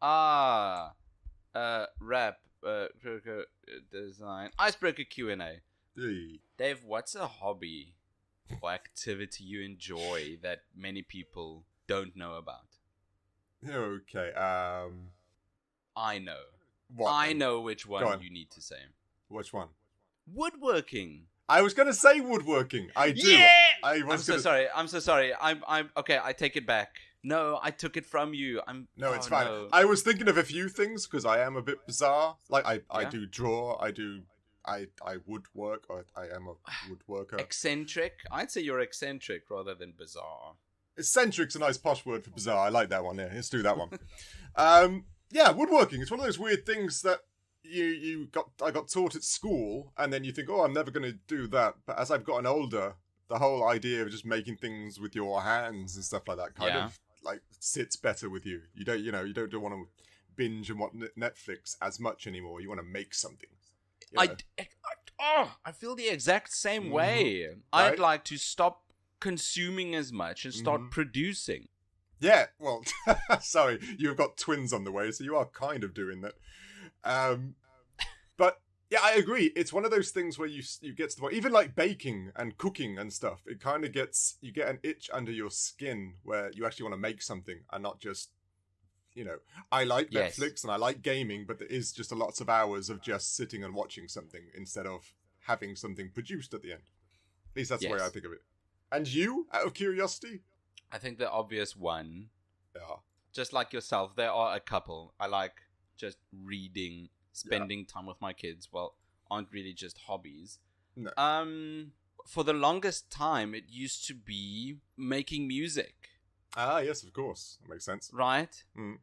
Rap, design, icebreaker Q&A. Hey. Dave, what's a hobby or activity you enjoy that many people don't know about? Okay. I know. What? I know which one you need to say. Which one? Woodworking. I was gonna say woodworking. I do. Yeah! I'm so sorry. I'm okay. I take it back. No, I took it from you. No, it's fine. No. I was thinking of a few things because I am a bit bizarre. Like I do draw. I woodwork. Or I am a woodworker. Eccentric. I'd say you're eccentric rather than bizarre. Eccentric's a nice posh word for bizarre. I like that one. Yeah, let's do that one. Yeah, woodworking. It's one of those weird things that I got taught at school, and then you think, oh, I'm never going to do that. But as I've gotten older, the whole idea of just making things with your hands and stuff like that kind of like sits better with you. You don't want to binge and watch Netflix as much anymore. You want to make something. You know? I feel the exact same way. Right? I'd like to stop consuming as much and start producing. Yeah, well, sorry, you've got twins on the way, so you are kind of doing that. But yeah, I agree. It's one of those things where you get to the point, even like baking and cooking and stuff. It kind of you get an itch under your skin where you actually want to make something and not just, I like Netflix and I like gaming, but there is just lots of hours of just sitting and watching something instead of having something produced at the end. At least that's the way I think of it. And you, out of curiosity? I think the obvious one. Yeah. Just like yourself, there are a couple. I like just reading, spending time with my kids. Well, aren't really just hobbies. No. For the longest time, it used to be making music. Ah, yes, of course. That makes sense. Right? Mm.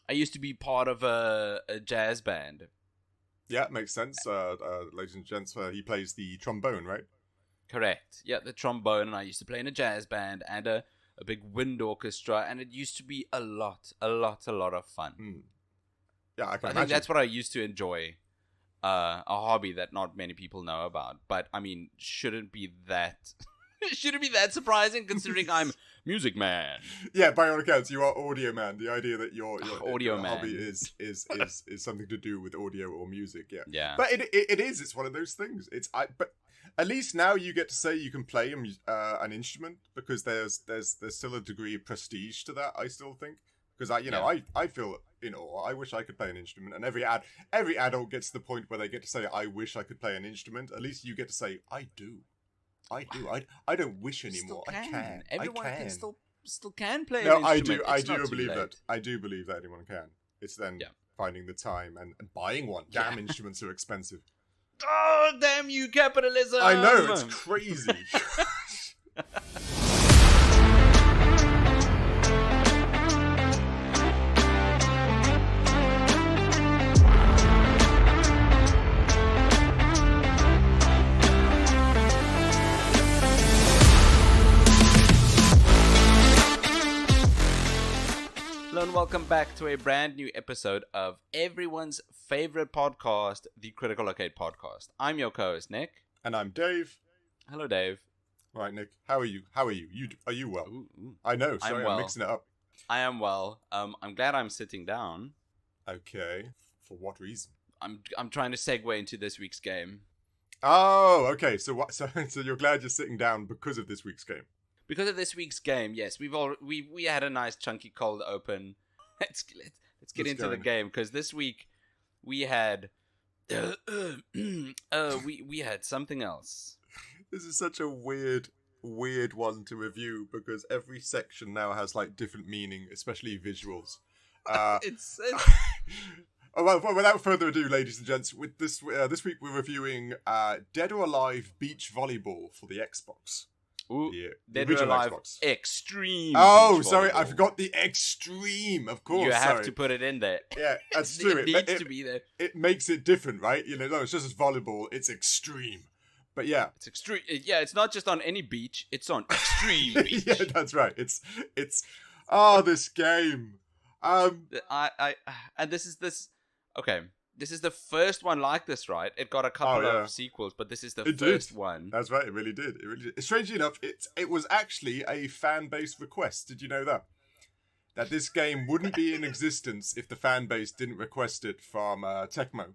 I used to be part of a jazz band. Yeah, makes sense. Ladies and gents, he plays the trombone, right? Correct. Yeah, the trombone, and I used to play in a jazz band and a big wind orchestra, and it used to be a lot of fun. Mm. Yeah, I think that's what I used to enjoy. A hobby that not many people know about, but I mean, shouldn't be that surprising considering I'm music man. Yeah, by all accounts, you are audio man. The idea that your audio man hobby is something to do with audio or music. Yeah, yeah. But it is. It's one of those things. But at least now you get to say you can play an instrument because there's still a degree of prestige to that. I still think because I feel in awe. I wish I could play an instrument, and every adult gets to the point where they get to say, "I wish I could play an instrument." At least you get to say, "I do." I don't wish anymore. I can. Everyone can still can play. No, an instrument. I do believe that. I do believe that anyone can. It's then finding the time and buying one. Damn, instruments are expensive. Oh, damn you, capitalism! I know, it's crazy. Hello and welcome back to a brand new episode of everyone's favorite podcast, the Critical Locate Podcast. I'm your co-host, Nick. And I'm Dave. Hello, Dave. All right, Nick. How are you? Are you well? Ooh. I know. Sorry, I'm mixing it up. I am well. I'm glad I'm sitting down. Okay. For what reason? I'm trying to segue into this week's game. Oh, okay. So what? So you're glad you're sitting down because of this week's game? Because of this week's game, yes. We had a nice chunky cold open. Let's get into the game because this week we had we had something else. This is such a weird one to review because every section now has like different meaning, especially visuals. It's well, without further ado, ladies and gents, with this week we're reviewing Dead or Alive Beach Volleyball for the Xbox. Ooh, the Dead or Alive Xbox. Extreme. Oh, Beach sorry, Volleyball. I forgot the Extreme. Of course, you have to put it in there. Yeah, that's true. It needs to be there. It makes it different, right? No, it's just as volleyball. It's extreme, but yeah, it's extreme. Yeah, it's not just on any beach. It's on Extreme Beach. Yeah, that's right. It's this game. And this is okay. This is the first one like this, right? It got a couple of sequels, but this is the first one. That's right. It really did. Strangely enough, it was actually a fan-based request. Did you know that? that this game wouldn't be in existence if the fan base didn't request it from Tecmo.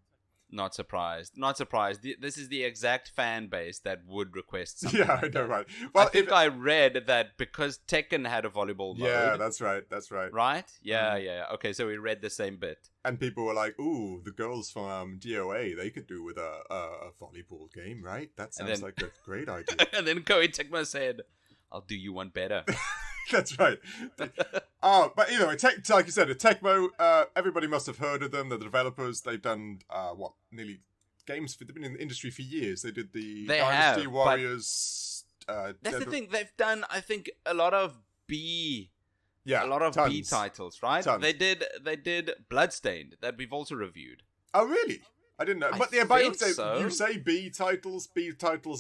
Not surprised. Not surprised. This is the exact fan base that would request something. Yeah, like I know, that. right? Well, I think I read that because Tekken had a volleyball mode. Yeah, that's right. That's right. Right? Yeah. Okay, so we read the same bit. And people were like, "Ooh, the girls from DOA, they could do with a volleyball game, right? That sounds like a great idea." And then Koei Tecmo said, "I'll do you one better." That's right. But anyway, like you said, at Tecmo, everybody must have heard of them. They're the developers. They've done nearly games. They've been in the industry for years. They did the Dynasty Warriors. That's the thing. They've done, I think, a lot of B titles, right? Tons. They did Bloodstained that we've also reviewed. Oh, really? I didn't know. But you say B titles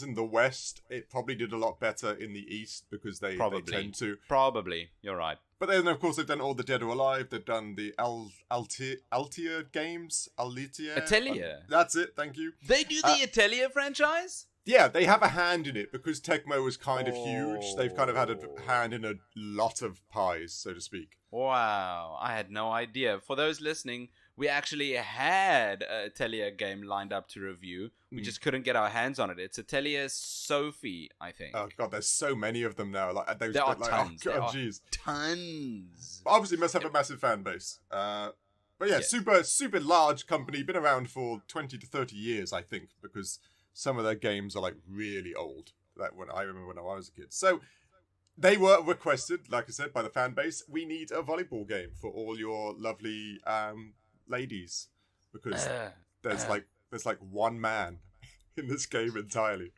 in the West. It probably did a lot better in the East because they tend to. Probably, you're right. But then, of course, they've done all the Dead or Alive. They've done the Altia games. Atelier. That's it. Thank you. They do the Atelier franchise? Yeah, they have a hand in it because Tecmo was kind of huge. They've kind of had a hand in a lot of pies, so to speak. Wow, I had no idea. For those listening, we actually had a Atelier game lined up to review. We just couldn't get our hands on it. It's Atelier Sophie, I think. Oh god, there's so many of them now. There are tons. Oh god, jeez, tons. Obviously, must have a massive fan base. But yeah, super large company. Been around for 20 to 30 years, I think, because some of their games are like really old. I remember when I was a kid. So they were requested, like I said, by the fan base. We need a volleyball game for all your lovely ladies, because there's like one man in this game entirely.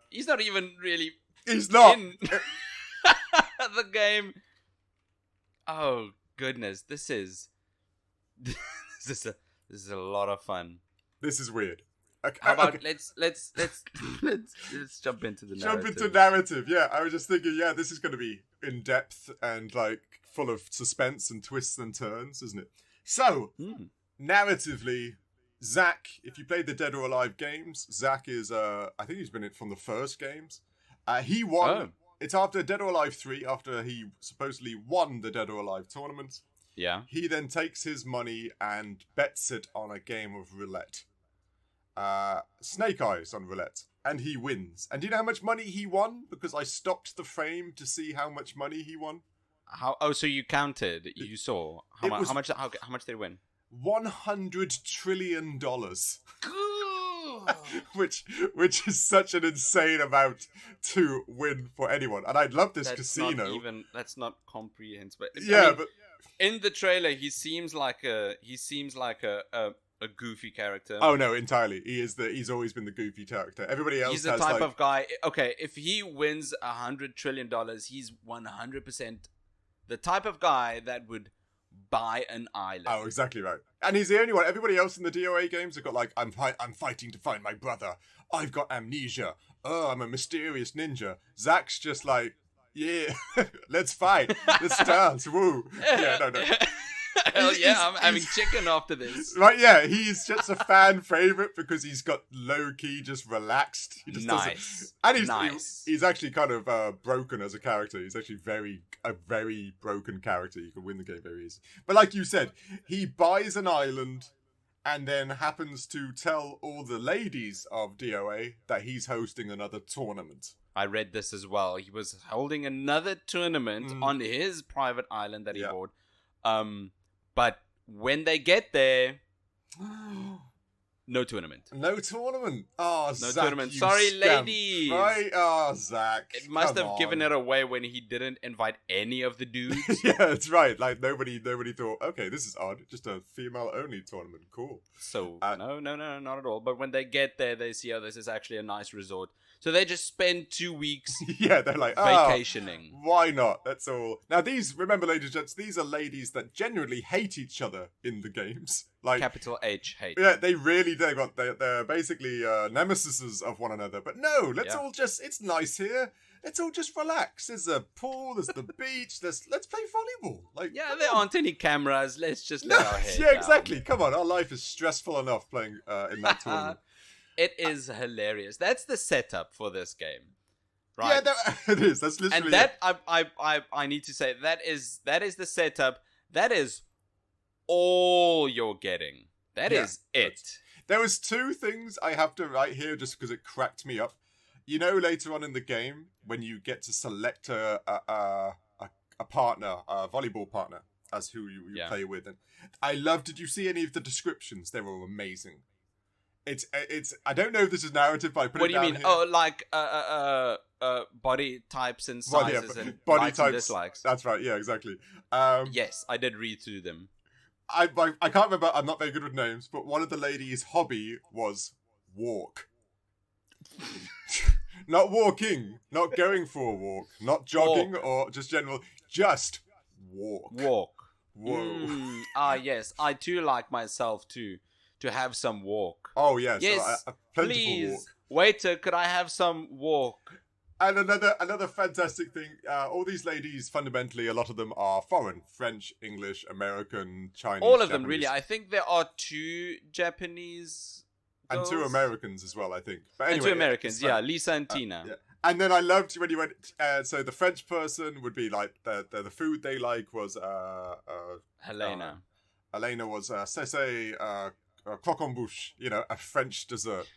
He's not even really. He's not in the game. Oh goodness, this is a lot of fun. This is weird. Okay, How about let's jump into the narrative. Jump into narrative. Yeah, I was just thinking. Yeah, this is going to be in depth and like full of suspense and twists and turns, isn't it? So, narratively, Zack. If you played the Dead or Alive games, Zack is. I think he's been in from the first games. He won. Oh. It's after Dead or Alive 3. After he supposedly won the Dead or Alive tournament. Yeah. He then takes his money and bets it on a game of roulette. Snake eyes on roulette, and he wins. And do you know how much money he won? Because I stopped the frame to see how much money he won. So you counted? You saw how much did it win? $100 trillion. which is such an insane amount to win for anyone. And I love this casino. That's not comprehensive. Yeah, but in the trailer, he seems like a goofy character. Oh no, entirely. He's always been the goofy character. Everybody else. He's the type of guy. Okay, if he wins $100 trillion, he's 100% the type of guy that would buy an island. Oh, exactly right. And he's the only one. Everybody else in the DOA games have got like, I'm fighting to find my brother. I've got amnesia. Oh, I'm a mysterious ninja. Zack's just like, yeah, let's fight. Let's dance. Woo. Yeah, no. Hell yeah, I'm having chicken after this. Right, yeah, he's just a fan favorite because he's got low-key, just relaxed. He just nice. And he's actually kind of broken as a character. He's actually a very broken character. You can win the game very easy. But like you said, he buys an island and then happens to tell all the ladies of DOA that he's hosting another tournament. I read this as well. He was holding another tournament on his private island that he bought. But when they get there, no tournament. No tournament. Oh, no Zack, tournament. Sorry, ladies. Right? Oh, Zack. It must have given it away when he didn't invite any of the dudes. Yeah, that's right. Like nobody thought, okay, this is odd. Just a female-only tournament. Cool. So no, not at all. But when they get there, they see, this is actually a nice resort. So they just spend 2 weeks. Yeah, they're like vacationing. Why not? That's all. Now remember, ladies and gents, these are ladies that generally hate each other in the games. Like capital H hate. Yeah, they really do. They're basically nemesises of one another. But no, all just. It's nice here. Let's all just relax. There's a pool. There's the beach. Let's play volleyball. Like there aren't any cameras. Let's just let our head down. Exactly. Come on, our life is stressful enough playing in that tournament. It is hilarious. That's the setup for this game. right? Yeah, it is. That's literally. And that I need to say that is the setup. That is all you're getting. That is it. There was two things I have to write here just because it cracked me up. You know, later on in the game, when you get to select a partner, a volleyball partner, as who you play with, and I love. Did you see any of the descriptions? They were amazing. It's. I don't know if this is narrative, but I put it down. What do you mean? Here. Oh, like body types and sizes and body likes types. and dislikes. That's right. Yeah, exactly. Yes, I did read through them. I can't remember. I'm not very good with names, but one of the ladies' hobby was walk. Not walking, not going for a walk, not jogging or just general, just walk. Whoa. Yes, I too like myself to have some walk. Oh yes, yes. A plentiful please, walk. Waiter, could I have some walk? And another fantastic thing, all these ladies, fundamentally, a lot of them are foreign. French, English, American, Chinese, all of Japanese. them, really. I think there are 2 Japanese girls. And 2 Americans as well, I think. But anyway, and 2 Americans, Lisa and Tina. Yeah. And then I loved when you went, so the French person would be like, the food they like was... Helena. Helena was, croque en bouche, a French dessert.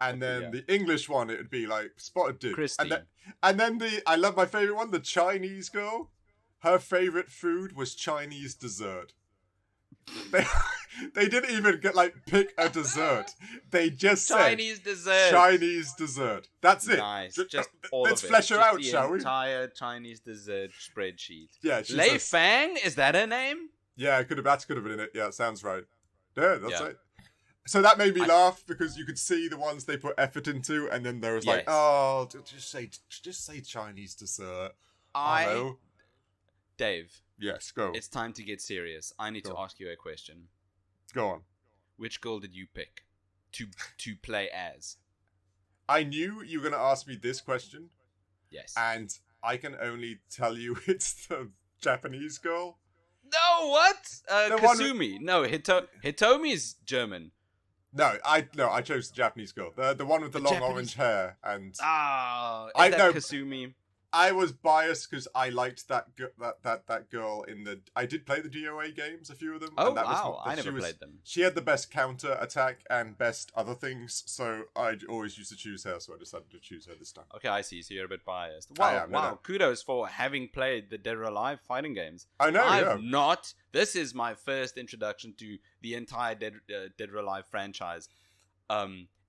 And then the English one, it would be like spotted dick. Christy. And then I love my favorite one, the Chinese girl. Her favorite food was Chinese dessert. They didn't even pick a dessert. They just Chinese dessert. Chinese dessert. That's it. Nice. Just all Let's of it. flesh her Just out, shall we? Entire Chinese dessert spreadsheet. Yeah. Lei Fang, is that her name? Yeah, that could have been it. Yeah, sounds right. Yeah, that's it. So that made me laugh because you could see the ones they put effort into, and then there was like, oh, just say Chinese dessert. Dave. Yes, go. It's time to get serious. I need to ask you a question. Go on. Which girl did you pick to play as? I knew you were going to ask me this question. Yes. And I can only tell you it's the Japanese girl. No, what? Kasumi. No, Hitomi's German. No, I chose the Japanese girl. The one with the long orange hair and Kasumi. I was biased because I liked that girl in the. I did play the DOA games, a few of them. Oh and wow! I never played them. She had the best counter attack and best other things, so I always used to choose her. So I decided to choose her this time. Okay, I see. So you're a bit biased. Wow! No. Kudos for having played the Dead or Alive fighting games. I know. I've not. This is my first introduction to the entire Dead or Alive franchise.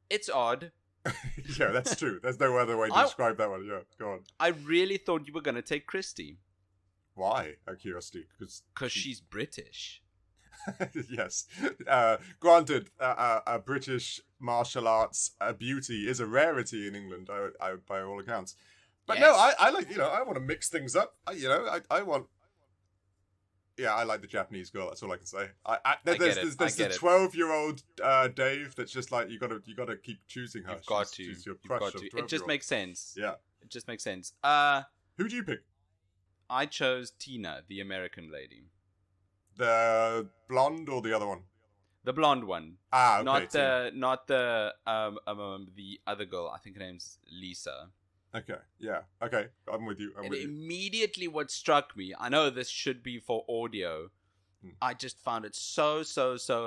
It's odd. Yeah, that's true. There's no other way to describe that one. Yeah, go on. I really thought you were going to take Christy. Why? Out of curiosity. Because she's British. Yes. Granted, a British martial arts beauty is a rarity in England, by all accounts. But no, I like, I want to mix things up. I want... Yeah, I like the Japanese girl. That's all I can say. There's the 12-year-old Dave that's just like you gotta keep choosing her. She's your crush. It just makes sense. Yeah, it just makes sense. Who do you pick? I chose Tina, the American lady. The blonde or the other one? The blonde one. Ah, okay. Not the other girl. I think her name's Lisa. Okay, yeah. Okay, I'm with you. Immediately what struck me, I know this should be for audio, I just found it so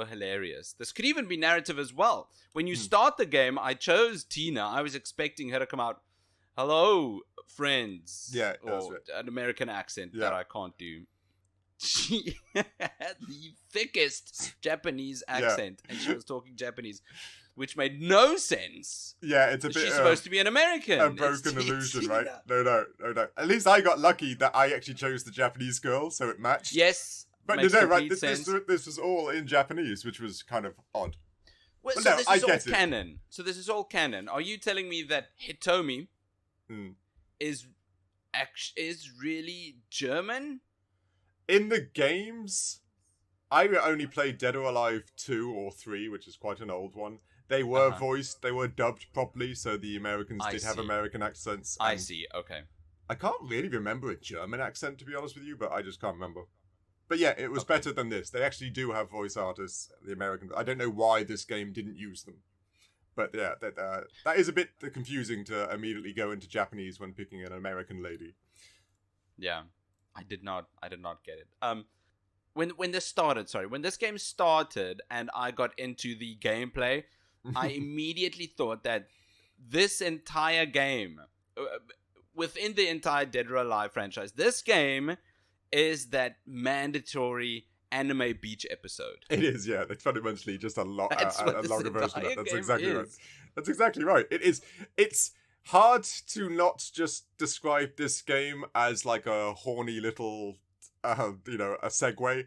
hilarious. This could even be narrative as well. When you start the game, I chose Tina. I was expecting her to come out, hello, friends. Yeah, or an American accent that I can't do. She had the thickest Japanese accent, and she was talking Japanese, which made no sense. Yeah, it's a bit... She's supposed to be an American. A broken illusion, right? No. At least I got lucky that I actually chose the Japanese girl, so it matched. Yes, but right? This was all in Japanese, which was kind of odd. Well, so this is all canon. So this is all canon. Are you telling me that Hitomi is really German? In the games, I only played Dead or Alive 2 or 3, which is quite an old one. They were voiced, they were dubbed properly, so the Americans did have American accents. I see, okay. I can't really remember a German accent, to be honest with you, but I just can't remember. But yeah, it was better than this. They actually do have voice artists, the Americans. I don't know why this game didn't use them. But yeah, that is a bit confusing to immediately go into Japanese when picking an American lady. Yeah, I did not get it. When this game started and I got into the gameplay, I immediately thought that this entire game, within the entire Dead or Alive franchise, this game is that mandatory anime beach episode. It is, yeah. It's fundamentally just a longer version of that. That's exactly right. That's exactly right. It is. It's hard to not just describe this game as like a horny little, a segue.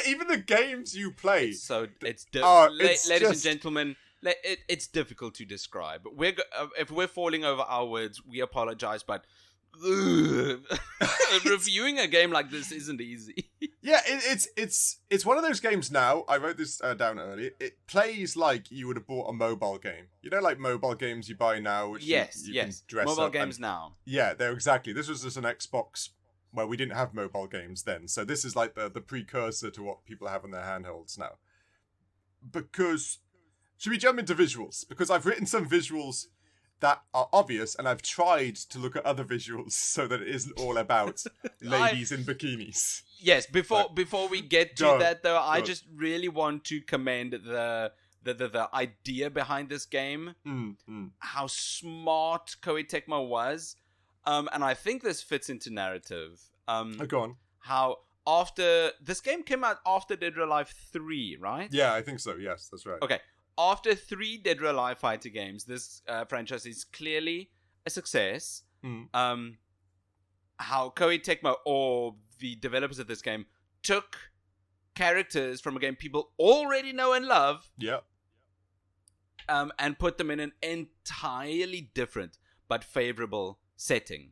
Even the games you play. Ladies and gentlemen, it's difficult to describe. If we're falling over our words, we apologize, but reviewing a game like this isn't easy. Yeah, it's one of those games now. I wrote this down earlier. It plays like you would have bought a mobile game. You know, like mobile games you buy now, which you can dress mobile up games now. Yeah, they're exactly. This was just an Xbox where we didn't have mobile games then, so this is like the precursor to what people have on their handhelds now. Because should we jump into visuals? Because I've written some visuals that are obvious, and I've tried to look at other visuals so that it isn't all about ladies in bikinis. Yes, before we get to that though, I just really want to commend the idea behind this game. How smart Koei Tecmo was, and I think this fits into narrative. Go on. How after this game came out after Dead or Alive 3, right? Yeah, I think so. Yes, that's right. Okay. After 3 Dead or Alive fighter games, this franchise is clearly a success. How Koei Tecmo, or the developers of this game, took characters from a game people already know and love, and put them in an entirely different but favorable setting,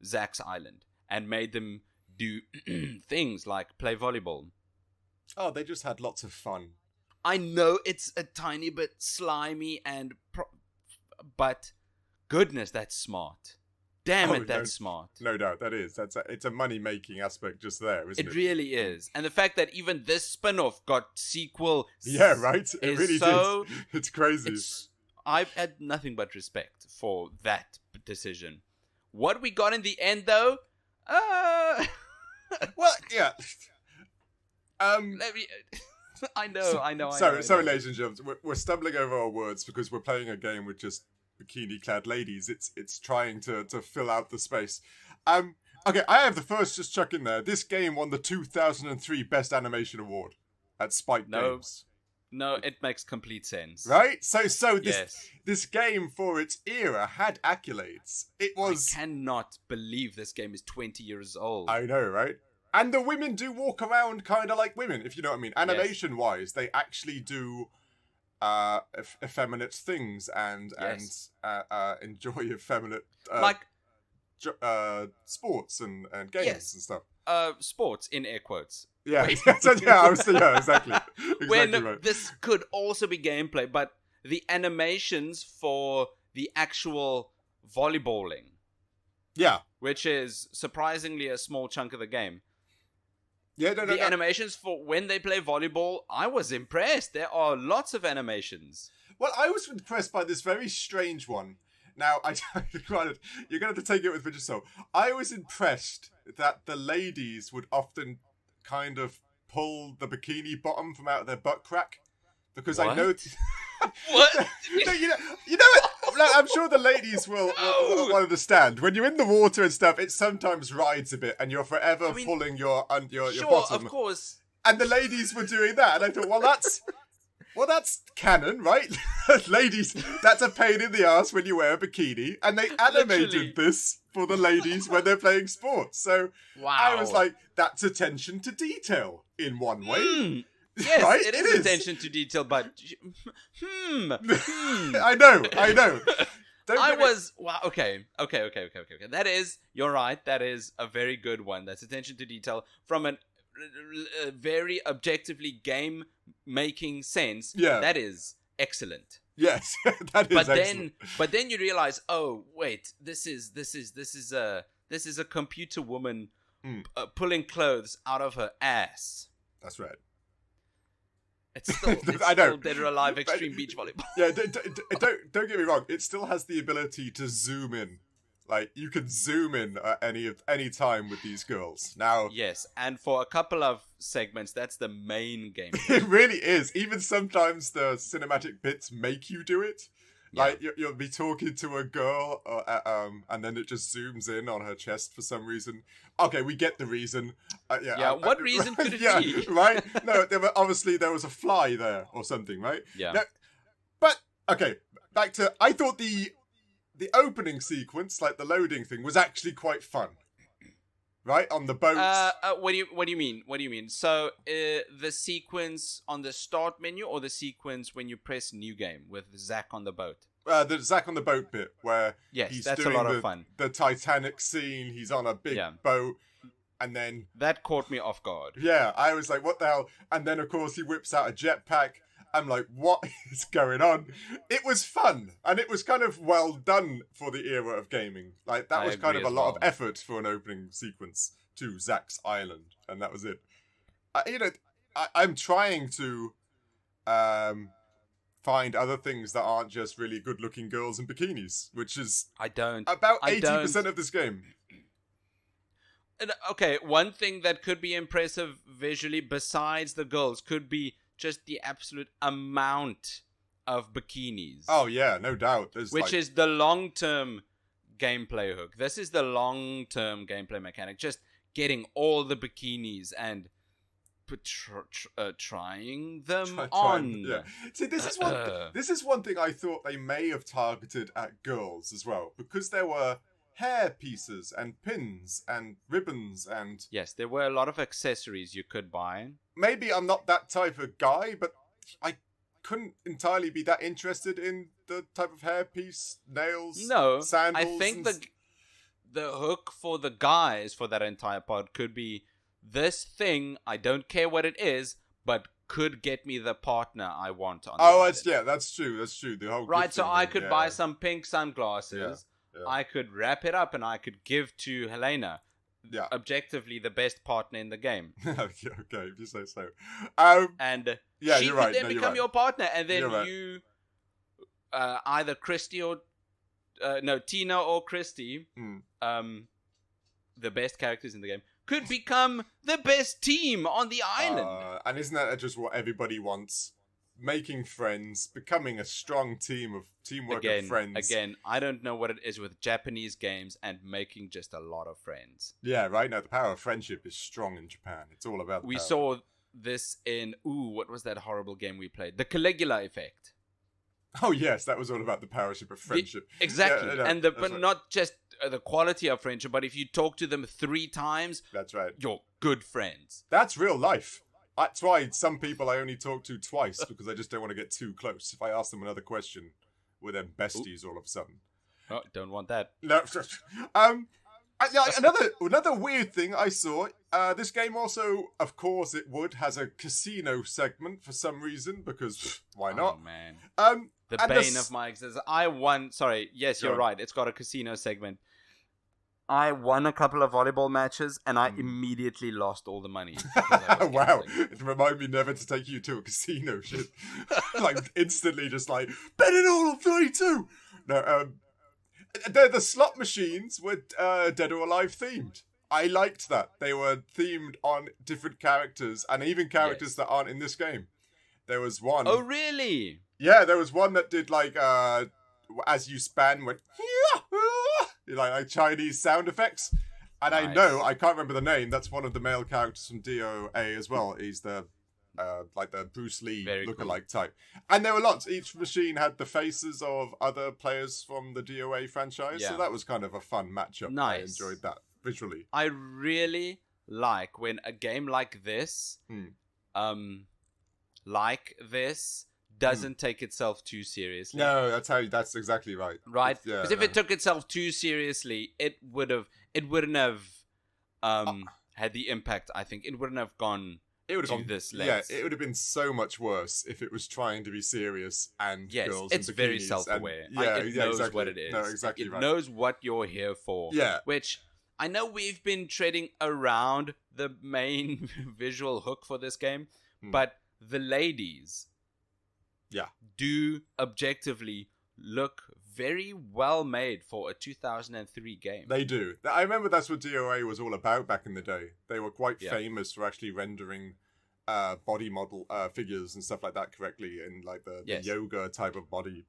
Zack Island, and made them do things like play volleyball. Oh, they just had lots of fun. I know it's a tiny bit slimy but goodness, that's smart. Damn it, that's smart. No doubt, that is. It's a money-making aspect just there, isn't it? It really is. And the fact that even this spin-off got sequel... Yeah, right? It really did. It's crazy. I've had nothing but respect for that decision. What we got in the end, though... Well, yeah. Let me... I know. Sorry, ladies and gentlemen. We're stumbling over our words because we're playing a game with just bikini-clad ladies. It's trying to fill out the space. Okay, I have the first just chuck in there. This game won the 2003 Best Animation Award at Spike Games. No, it makes complete sense. Right? So this game, for its era, had accolades. It was... I cannot believe this game is 20 years old. I know, right? And the women do walk around kind of like women, if you know what I mean. Animation-wise, they actually do effeminate things and enjoy effeminate sports and games and stuff. Sports in air quotes. Yeah, exactly. This could also be gameplay, but the animations for the actual volleyballing, which is surprisingly a small chunk of the game. Animations for when they play volleyball, I was impressed. There are lots of animations. Well, I was impressed by this very strange one. Now, you're going to have to take it with Vicious Soul. I was impressed that the ladies would often kind of pull the bikini bottom from out of their butt crack. Because I know... What? You know it. I'm sure the ladies will understand. When you're in the water and stuff, it sometimes rides a bit, and you're forever pulling your bottom. Sure, of course. And the ladies were doing that, and I thought, that's canon, right? Ladies, that's a pain in the ass when you wear a bikini, and they animated this for the ladies when they're playing sports. So I was like, that's attention to detail in one way. Yes, right? it is attention to detail, but I know. Okay. That is, you're right. That is a very good one. That's attention to detail from a very objectively game making sense. Yeah, that is excellent. Yes, that is excellent. But then you realize, oh wait, this is a computer woman pulling clothes out of her ass. That's right. It's still, I know. Still Dead or Alive Extreme Beach Volleyball. Yeah, don't get me wrong. It still has the ability to zoom in. Like, you can zoom in at any time with these girls. Now, yes, and for a couple of segments, that's the main game. it really is. Even sometimes the cinematic bits make you do it. Like, you'll be talking to a girl, and then it just zooms in on her chest for some reason. Okay, we get the reason. What reason could it be? Right? No, obviously there was a fly there or something, right? Yeah. Now, but, okay, back to... I thought the opening sequence, like the loading thing, was actually quite fun. Right? On the boat. What do you mean? What do you mean? So, the sequence on the start menu or the sequence when you press new game with Zack on the boat? The Zack on the boat bit where he's that's doing a lot of fun. The Titanic scene. He's on a big boat, and then that caught me off guard. Yeah, I was like, "What the hell?" And then, of course, he whips out a jetpack. I'm like, "What is going on?" It was fun, and it was kind of well done for the era of gaming. Like, that was kind of a lot of effort for an opening sequence to Zack's Island, and that was it. I'm trying to find other things that aren't just really good-looking girls in bikinis, which is about 80% of this game. Okay, one thing that could be impressive visually besides the girls could be just the absolute amount of bikinis. Oh yeah, no doubt. Which is the long-term gameplay hook. This is the long-term gameplay mechanic. Just getting all the bikinis and trying them on. Yeah. See, this is one thing I thought they may have targeted at girls as well, because there were hair pieces and pins and ribbons and... Yes, there were a lot of accessories you could buy. Maybe I'm not that type of guy, but I couldn't entirely be that interested in the type of hairpiece, nails, sandals. I think the hook for the guys for that entire pod could be this thing, I don't care what it is, but could get me the partner I want on that's true. The whole right, so I could buy some pink sunglasses. Yeah. I could wrap it up and I could give to Helena. Yeah. Objectively the best partner in the game. Okay, if you say so. And she would then become your partner, and then you either Christy or Tina or Christy, the best characters in the game, could become the best team on the island. And isn't that just what everybody wants? Making friends, becoming a strong teamwork of friends. Again, I don't know what it is with Japanese games and making just a lot of friends. Yeah, right. Now the power of friendship is strong in Japan. It's all about. We saw this in what was that horrible game we played? The Caligula Effect. Oh yes, that was all about the power of friendship. Exactly, but not just the quality of friendship, but if you talk to them 3 times, that's right, you're good friends. That's real life. That's why some people I only talk to twice, because I just don't want to get too close. If I ask them another question, we're then besties all of a sudden. Oh, don't want that. No. Another weird thing I saw. This game also, of course, has a casino segment for some reason, because why not? Oh man. The bane of my existence. Sorry, yes, you're right. It's got a casino segment. I won a couple of volleyball matches, and I immediately lost all the money. Wow. It reminded me never to take you to a casino, shit. Like, instantly just like, bet it all on 32! No, the slot machines were Dead or Alive themed. I liked that. They were themed on different characters, and even characters that aren't in this game. There was one... Oh, really? Yeah, there was one that did, like, as you span, went... like Chinese sound effects. And nice. I know, I can't remember the name, that's one of the male characters from DOA as well. He's the, like the Bruce Lee lookalike type. And there were lots. Each machine had the faces of other players from the DOA franchise. Yeah. So that was kind of a fun matchup. Nice. I enjoyed that visually. I really like when a game like this, doesn't take itself too seriously. No, that's exactly right. Right? Because if it took itself too seriously, it wouldn't have had the impact, I think. It wouldn't have gone to this length. Yeah, it would have been so much worse if it was trying to be serious and girls it's in bikinis. Very self-aware. It knows exactly. what it is. No, exactly it knows what you're here for. Yeah. Which, I know we've been treading around the main visual hook for this game, but the ladies do objectively look very well made for a 2003 game. They do. I remember that's what DOA was all about back in the day. They were quite famous for actually rendering body model figures and stuff like that correctly in like the yoga type of body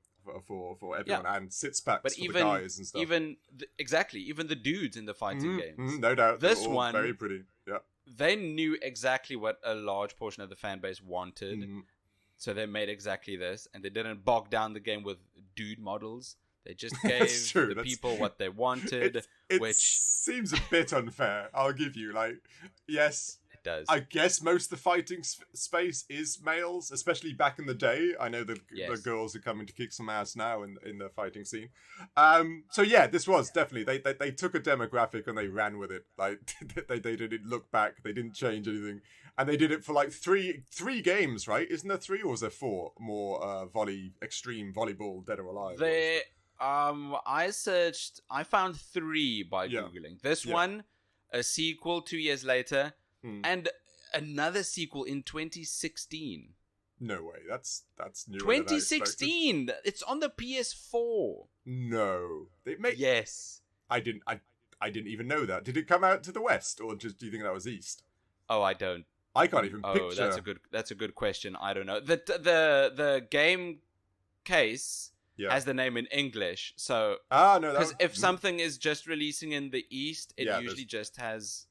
for everyone, and sits backs for the guys and stuff. Even the dudes in the fighting games. No doubt. This one, very pretty. Yeah. They knew exactly what a large portion of the fan base wanted. So they made exactly this, and they didn't bog down the game with dude models. They just gave people what they wanted, which seems a bit unfair. I'll give you, yes, it does. I guess most of the fighting space is males, especially back in the day. I know the girls are coming to kick some ass now in the fighting scene. So yeah, this was definitely they took a demographic and they ran with it. Like they didn't look back. They didn't change anything. And they did it for like three games, right? Isn't there 3 or was there 4 more extreme volleyball Dead or Alive? I found 3 by Googling. This one, a sequel 2 years later, and another sequel in 2016. No way, that's new. 2016! It's on the PS4. No. Yes. I didn't even know that. Did it come out to the West, or just do you think that was East? Oh, I don't. I can't even picture. That's a good question. I don't know. The game case has the name in English. So because if something is just releasing in the East, it usually just has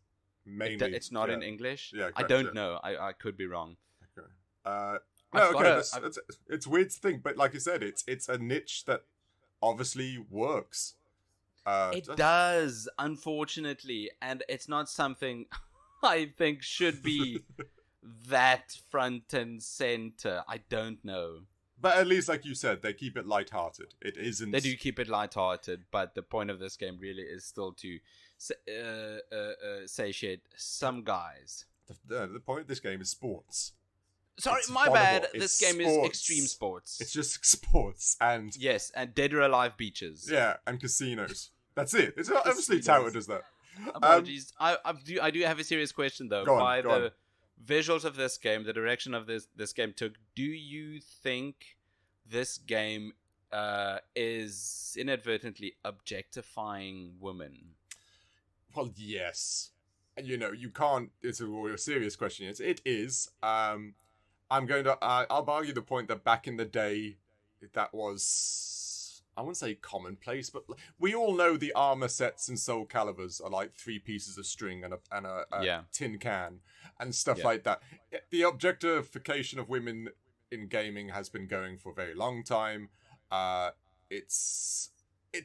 mainly. It's not in English. Yeah, correct, I don't know. I could be wrong. Okay. It's weird to think, but like I said, it's a niche that obviously works. It does, unfortunately, and it's not something I think should be that front and center. I don't know. But at least, like you said, they keep it lighthearted. It isn't. They do keep it lighthearted, but the point of this game really is still to satiate some guys. The point of this game is sports. Sorry, it's my volleyball. bad. It's this game sports. is extreme sports. It's just sports and and Dead or Alive beaches. Yeah, and casinos. That's it. It's obviously touted as that. Apologies. I do have a serious question though. Go By on. the visuals of this game, the direction of this game took, do you think this game is inadvertently objectifying women? Well, yes. You can't. It's a serious question. It is. I'll argue the point that back in the day, that was, I wouldn't say commonplace, but we all know the armor sets in Soul Caliburs are like 3 pieces of string and a tin can and stuff like that. The objectification of women in gaming has been going for a very long time. It's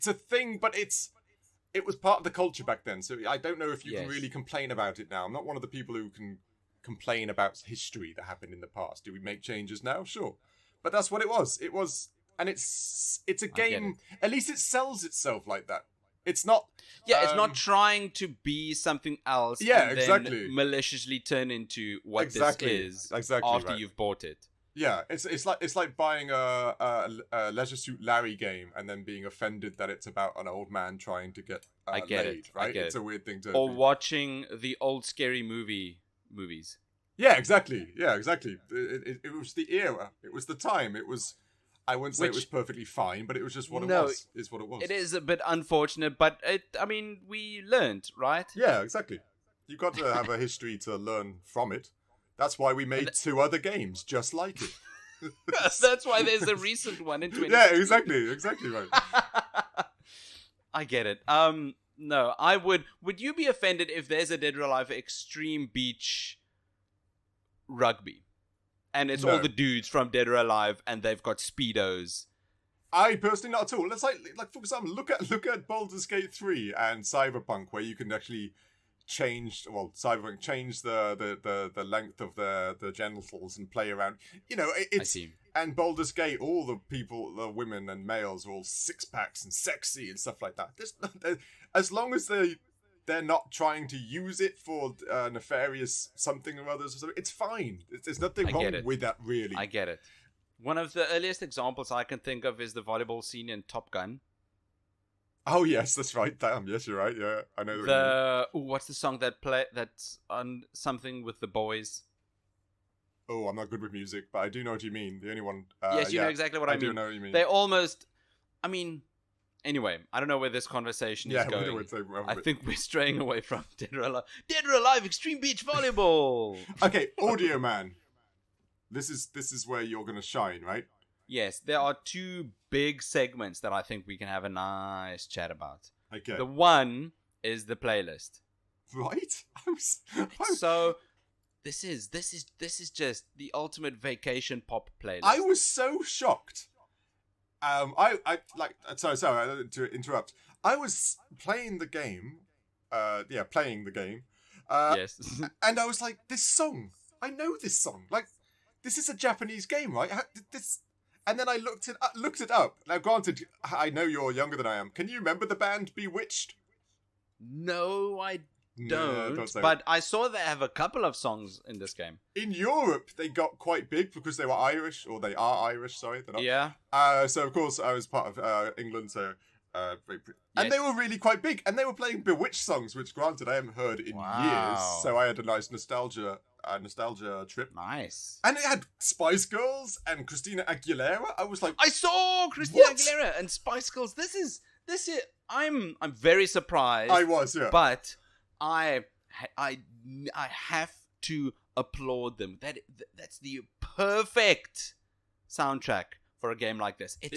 a thing, but it was part of the culture back then, so I don't know if you can really complain about it now. I'm not one of the people who can complain about history that happened in the past. Do we make changes now? Sure. But that's what it was. It was, and it's a game, at least it sells itself like that. It's not... Yeah, it's not trying to be something else and then maliciously turn into what this is after you've bought it. Yeah, it's like buying a Leisure Suit Larry game and then being offended that it's about an old man trying to get laid, right? It's a weird thing to... Or watching the old scary movies. Yeah, exactly. It was the era. It was the time. It was... I wouldn't say it was perfectly fine, but it was just what it was. Is what it was. It is a bit unfortunate, but we learned, right? Yeah, exactly. You got to have a history to learn from it. That's why we made 2 other games just like it. That's why there's a recent one in 20. Yeah, exactly right. I get it. No, I would. Would you be offended if there's a Dead or Alive Extreme Beach Rugby, and it's all the dudes from Dead or Alive, and they've got speedos? I personally not at all. Let's like for example, look at Baldur's Gate 3 and Cyberpunk, where you can actually change the length of the genitals and play around. I see. And Baldur's Gate, all the women and males are all 6-packs and sexy and stuff like that. As long as they're not trying to use it for nefarious something or others, it's fine. There's nothing wrong with that, really. I get it. One of the earliest examples I can think of is the volleyball scene in Top Gun. Oh yes, that's right. Damn, yes, you're right. Yeah, I know. What's the song that's on something with the boys? I'm not good with music, but I do know what you mean. The only one. Yes, you know exactly what I mean. I do know what you mean. They almost. I mean, anyway, I don't know where this conversation is going. I think we're straying away from Dead or Alive Xtreme Beach Volleyball. Okay, Audio Man. This is where you're going to shine, right? Yes, there are two big segments that I think we can have a nice chat about. Okay. The one is the playlist. Right? So this is just the ultimate vacation pop playlist. I was so shocked. Sorry to interrupt. I was playing the game. Playing the game. Yes. And I was like, this song. I know this song. Like, this is a Japanese game, right? How did this? And then I looked it up. Now, granted, I know you're younger than I am. Can you remember the band Bewitched? No, I don't. But I saw they have a couple of songs in this game. In Europe, they got quite big because they were Irish, or they are Irish. Sorry, they're not. Yeah. So of course I was part of England. So. And Yes. they were really quite big, and they were playing Bewitched songs, which, granted, I haven't heard in years. So I had a nice nostalgia trip. Nice. And it had Spice Girls and Christina Aguilera. I was like, I saw Christina Aguilera and Spice Girls. This is. I'm very surprised. I was, yeah. But I have to applaud them. That's the perfect soundtrack for a game like this. It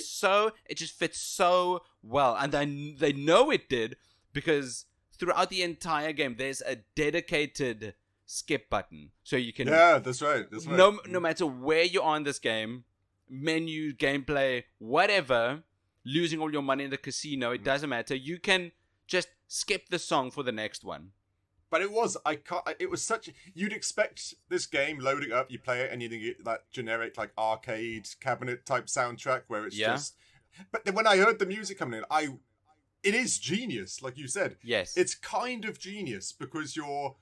just fits so well, and they know it did, because throughout the entire game there's a dedicated skip button, so you can. Yeah, that's right. No matter where you are in this game, menu, gameplay, whatever, losing all your money in the casino, it doesn't matter. You can just skip the song for the next one. But it was, you'd expect this game loading up, you play it, and you get that generic, like, arcade cabinet type soundtrack where it's just. But then when I heard the music coming in, it is genius, like you said. Yes. It's kind of genius because you're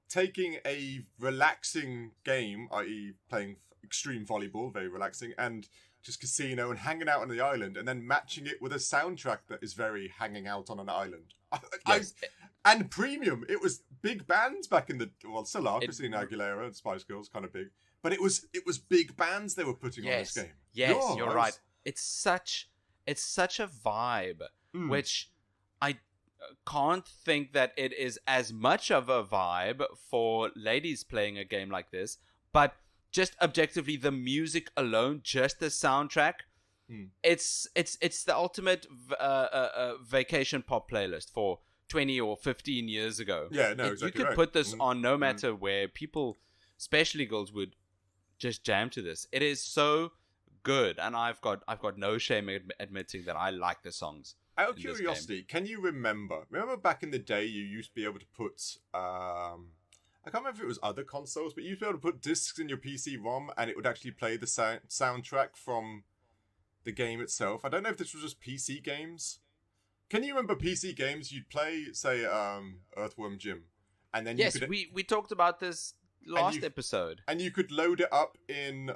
taking a relaxing game, i.e., playing extreme volleyball, very relaxing, and just casino and hanging out on the island, and then matching it with a soundtrack that is very hanging out on an island. Yes. And premium. It was big bands back in the still are. Christina Aguilera and Spice Girls, kind of big, but it was big bands they were putting on this game. Yes, you're right. It's such a vibe, which I can't think that it is as much of a vibe for ladies playing a game like this, but just objectively, the music alone, just the soundtrack, it's the ultimate vacation pop playlist for 20 or 15 years ago. Yeah, no, exactly. You could put this on no matter where. People, especially girls, would just jam to this. It is so good, and I've got no shame admitting that I like the songs. Out of curiosity, can you remember back in the day you used to be able to put I can't remember if it was other consoles, but you used to be able to put discs in your PC-ROM and it would actually play the soundtrack from the game itself. I don't know if this was just PC games. Can you remember PC games? You'd play, say, Earthworm Jim, and then we talked about this last episode, and you could load it up in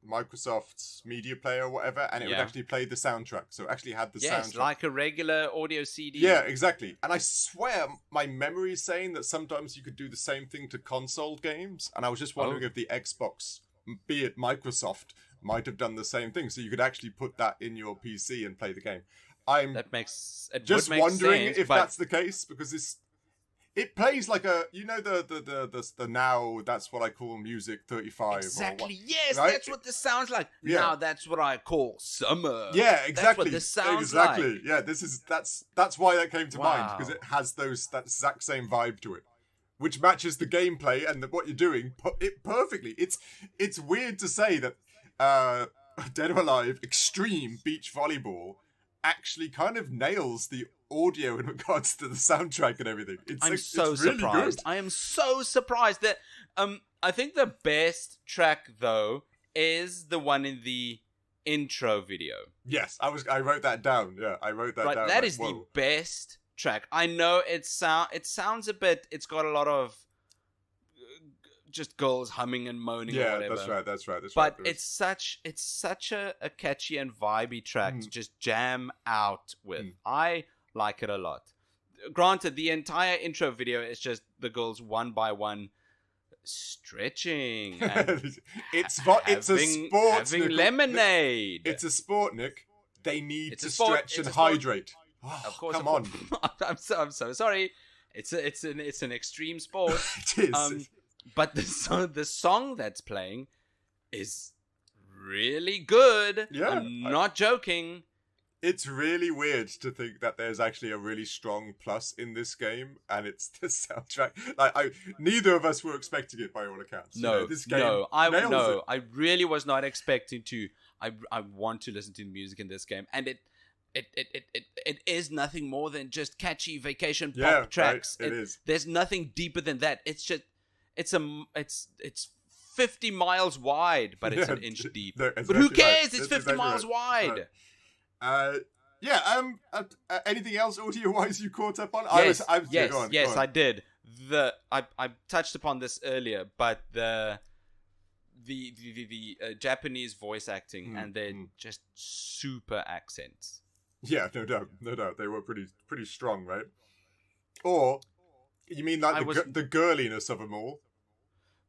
Microsoft's Media Player or whatever, and it would actually play the soundtrack. So it actually had the soundtrack. Like a regular audio CD. Yeah, exactly. And I swear my memory is saying that sometimes you could do the same thing to console games, and I was just wondering if the Xbox, be it Microsoft, might have done the same thing, so you could actually put that in your PC and play the game. I'm just wondering if that's the case, because it plays like a, the now that's what I call music 35. Exactly. Yes, right? That's what this sounds like. Yeah. Now that's what I call summer. Yeah, exactly. That's what this sounds like. Yeah, that's why that came to mind, because it has that exact same vibe to it, which matches the gameplay and what you're doing it perfectly. It's weird to say that Dead or Alive Xtreme Beach Volleyball actually kind of nails the audio in regards to the soundtrack and everything. I'm so really surprised. Good. I am so surprised that I think the best track though is the one in the intro video. Yes, I wrote that down. Yeah, I wrote that down. That is the best track. I know it sounds a bit, it's got a lot of just girls humming and moaning or whatever. Yeah, that's right. But it's such a catchy and vibey track to just jam out with. I like it a lot. Granted, the entire intro video is just the girls one by one stretching. And it's a sport. Having Nick. lemonade. It's a sport, Nick. They need to sport. stretch and hydrate. Oh, of course, come on. I'm so sorry. It's an extreme sport. It is. But the song that's playing is really good. Yeah, I'm not joking. It's really weird to think that there's actually a really strong plus in this game, and it's the soundtrack. Like, neither of us were expecting it by all accounts. No, this game I really was not expecting to. I want to listen to the music in this game, and it is nothing more than just catchy vacation pop tracks. Right, it is. There's nothing deeper than that. It's just it's 50 miles wide, but it's an inch deep. No, but who cares? Right. It's 50 exactly miles wide. Right. Anything else audio-wise you caught up on? Yes, Go on. I did. I touched upon this earlier, but the Japanese voice acting and their just super accents. Yeah, no doubt. They were pretty strong, right? Or you mean like the girliness of them all?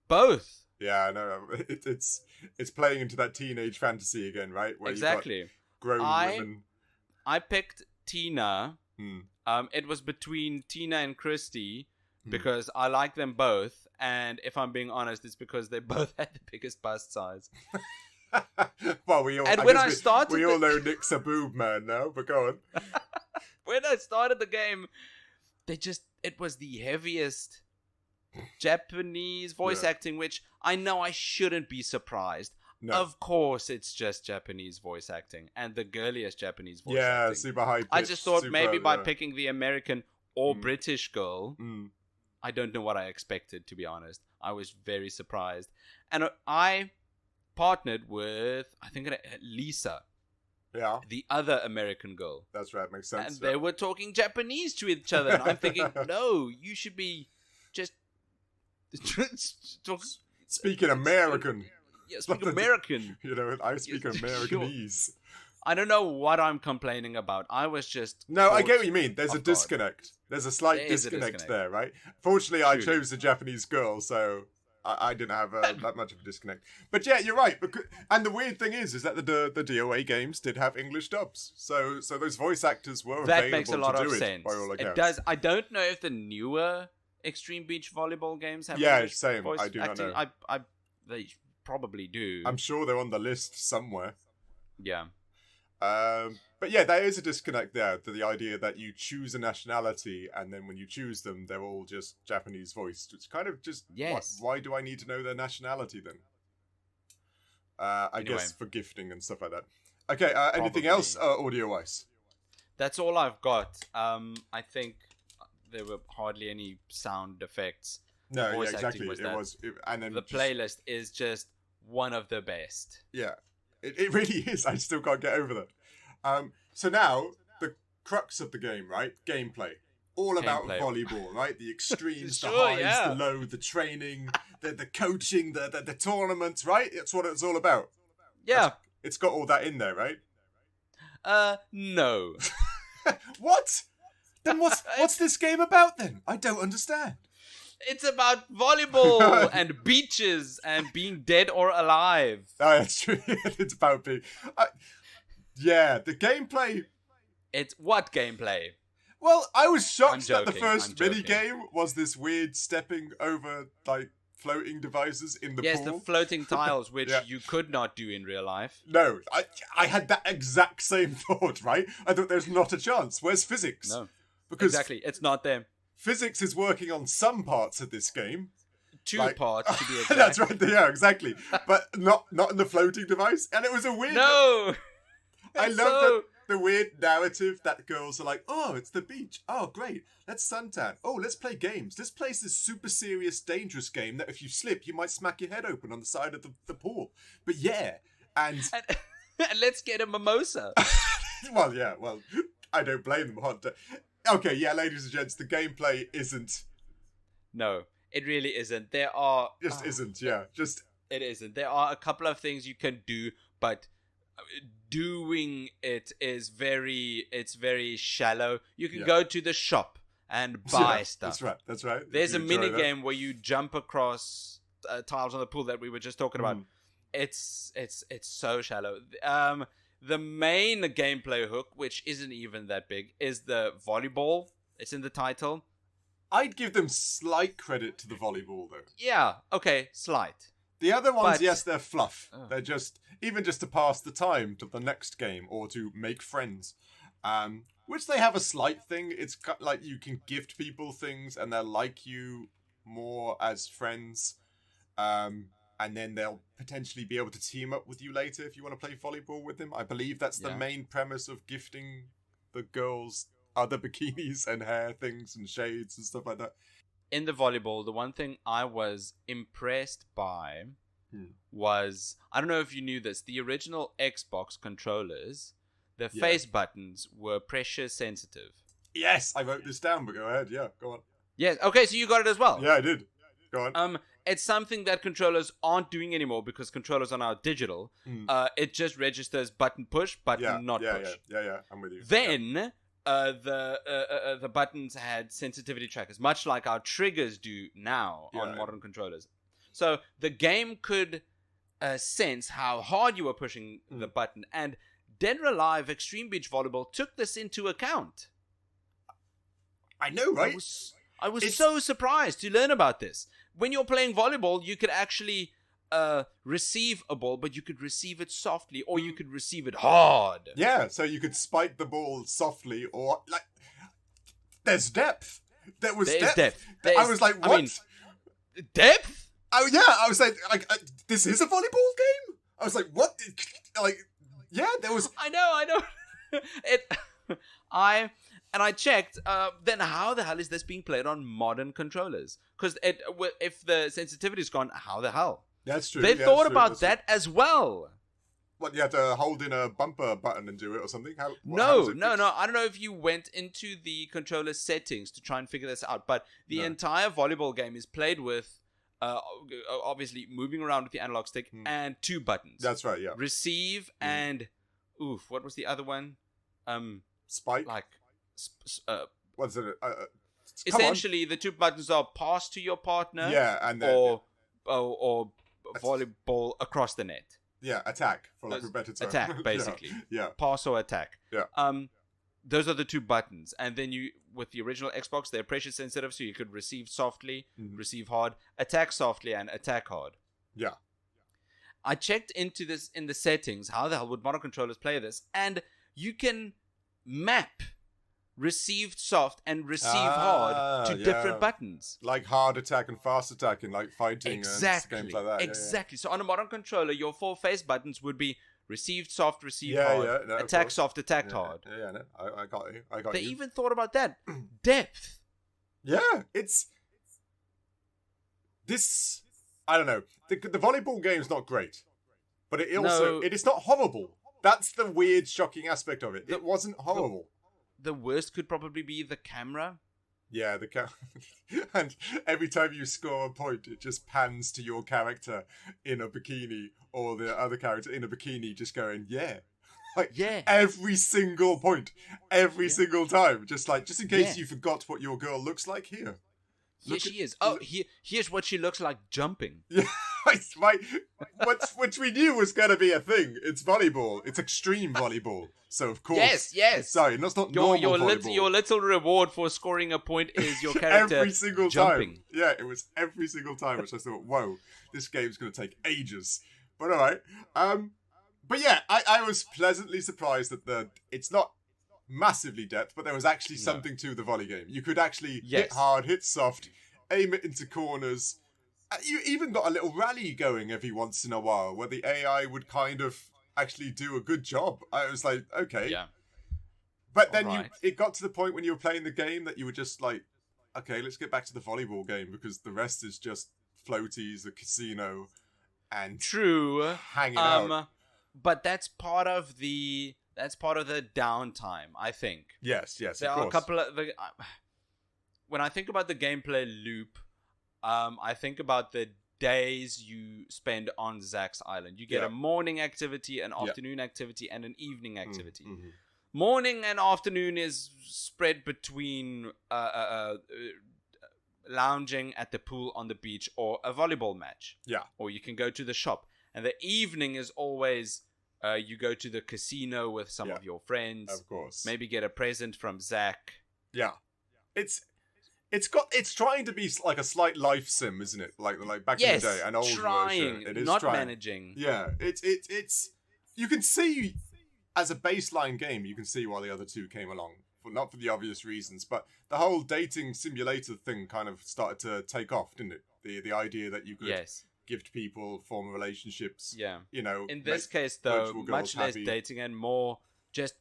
Both. Yeah, no, it's playing into that teenage fantasy again, right? Where exactly. Grown women. I picked Tina. It was between Tina and Christy because I like them both, and if I'm being honest, it's because they both had the biggest bust size. Well, we all know Nick's a boob man now, but go on. When I started the game, it was the heaviest Japanese voice acting, which I know I shouldn't be surprised. No. Of course, it's just Japanese voice acting and the girliest Japanese voice acting. Yeah, super high pitch. I just thought maybe by picking the American or British girl, I don't know what I expected, to be honest. I was very surprised. And I partnered with, I think, Lisa. Yeah. The other American girl. That's right, makes sense. And they were talking Japanese to each other. And I'm thinking, no, you should be just... Speaking American. Yeah, speak American. You know, I speak Americanese. I don't know what I'm complaining about. I was just... No, I get what you mean. There's a disconnect. There's a slight disconnect there, right? Fortunately, I chose the Japanese girl, so I didn't have that much of a disconnect. But yeah, you're right. And the weird thing is that the DOA games did have English dubs. So those voice actors were available to do it. That makes a lot of sense. By all accounts. It does. I don't know if the newer Extreme Beach Volleyball games have English same. I do acting. not know. They probably do. I'm sure they're on the list somewhere. Yeah. But yeah, there is a disconnect there to the idea that you choose a nationality and then when you choose them, they're all just Japanese voiced. It's kind of just, why do I need to know their nationality then? I guess for gifting and stuff like that. Okay, anything else audio-wise? That's all I've got. I think there were hardly any sound effects. No, yeah, exactly. And then the playlist is just one of the best. Yeah, it really is. I still can't get over that. So now, the crux of the game, right? Gameplay. All about volleyball, right? The extremes, the highs, the low, the training, the coaching, the tournaments, right? That's what it's all about. Yeah. It's got all that in there, right? No. What? Then what's this game about then? I don't understand. It's about volleyball and beaches and being dead or alive. Oh, that's true. It's about being... yeah, the gameplay... It's what gameplay? Well, I was shocked that the first minigame was this weird stepping over, like, floating devices in the pool. Yes, the floating tiles, which you could not do in real life. No, I had that exact same thought, right? I thought there's not a chance. Where's physics? No, because exactly, it's not there. Physics is working on some parts of this game. Two parts, to be exact. That's right, yeah, exactly. But not in the floating device. And it was a weird... No! I love the weird narrative that girls are like, oh, it's the beach. Oh, great. Let's suntan. Oh, let's play games. Let's play this super serious, dangerous game that if you slip, you might smack your head open on the side of the pool. But yeah, and let's get a mimosa. Well, I don't blame them. Okay, yeah, ladies and gents, the gameplay isn't... No, it really isn't. There are... Just isn't, yeah. It isn't. There are a couple of things you can do, but... doing it is very shallow. You can go to the shop and buy stuff. That's right. There's a mini game where you jump across tiles on the pool that we were just talking about. It's so shallow. The main gameplay hook, which isn't even that big, is the volleyball. It's in the title. I'd give them slight credit to the volleyball, though. Yeah, okay, slight. The other ones, yes, they're fluff. They're just to pass the time to the next game or to make friends. Which they have a slight thing. It's like you can gift people things and they'll like you more as friends. And then they'll potentially be able to team up with you later if you want to play volleyball with them. I believe that's the main premise of gifting the girls other bikinis and hair things and shades and stuff like that. In the volleyball, the one thing I was impressed by was, I don't know if you knew this, the original Xbox controllers, the face buttons were pressure sensitive. Yes, I wrote this down, but go ahead. Yeah, go on. Yes, okay, so you got it as well. Yeah, I did. Go on. It's something that controllers aren't doing anymore because controllers are now digital. It just registers button push, button not push. Yeah, I'm with you. Then the buttons had sensitivity trackers, much like our triggers do now on modern controllers. So the game could sense how hard you were pushing the button, and Alive Xtreme Beach Volleyball took this into account. I know, right? I was so surprised to learn about this. When you're playing volleyball, you could actually receive a ball, but you could receive it softly, or you could receive it hard. Yeah, so you could spike the ball softly, or like there's depth. There's depth. I was like, what? I mean, depth? Oh yeah, I was like this is a volleyball game? I was like, what? Like, yeah, there was. I know. I checked. Then how the hell is this being played on modern controllers? Because if the sensitivity's gone, how the hell? That's true. They thought about that as well. What, you have to hold in a bumper button and do it or something? No. I don't know if you went into the controller settings to try and figure this out, but the entire volleyball game is played with, obviously, moving around with the analog stick and two buttons. That's right, yeah. Receive and, what was the other one? Spike? Like, what's it? Essentially, the two buttons are pass to your partner, and then, or volleyball across the net. Yeah, attack, for lack of a better term. Attack, basically. Yeah. Pass or attack. Yeah. Those are the two buttons. And then with the original Xbox, they're pressure sensitive, so you could receive softly, receive hard, attack softly, and attack hard. Yeah. I checked into this in the settings. How the hell would modern controllers play this? And you can map received soft and receive hard to different buttons. Like hard attack and fast attack in like fighting and games like that. Exactly. So on a modern controller, your 4 face buttons would be received soft, receive hard, attack soft, attack hard. Yeah, I got you. They even thought about that. Depth. Yeah, it's... This... I don't know. The volleyball game's not great. But it also... It is not horrible. That's the weird, shocking aspect of it. It wasn't horrible. The worst could probably be the camera. Yeah, the camera. And every time you score a point, it just pans to your character in a bikini, or the other character in a bikini just going, yeah. Like, every single point. Every single time. Just in case you forgot what your girl looks like, here. Here she is. Here's what she looks like jumping. Yeah. Which we knew was going to be a thing. It's volleyball. It's extreme volleyball. So, of course. Yes. Sorry, that's not normal volleyball. Your little reward for scoring a point is your character every single jumping. Time. Yeah, it was every single time, which I thought, whoa, this game's going to take ages. But all right. But yeah, I was pleasantly surprised that it's not massively depth, but there was actually something to the volley game. You could actually hit hard, hit soft, aim it into corners. You even got a little rally going every once in a while where the AI would kind of actually do a good job. I was like, okay. Yeah. But then it got to the point when you were playing the game that you were just like, okay, let's get back to the volleyball game because the rest is just floaties, the casino, and hanging out. But that's part of the downtime, I think. Yes, there of are course. A couple of when I think about the gameplay loop, I think about the days you spend on Zack's Island. You get a morning activity, an afternoon activity, and an evening activity. Mm-hmm. Morning and afternoon is spread between lounging at the pool on the beach or a volleyball match. Yeah. Or you can go to the shop. And the evening is always you go to the casino with some of your friends. Of course. Maybe get a present from Zack. Yeah. It's trying to be like a slight life sim, isn't it? Like back in the day, an old version. It is not trying. managing. Yeah, it's you can see as a baseline game, you can see why the other two came along. Not for the obvious reasons, but the whole dating simulator thing kind of started to take off, didn't it? The idea that you could gift people, form relationships. Yeah. You know. In this case, though, much less dating and more just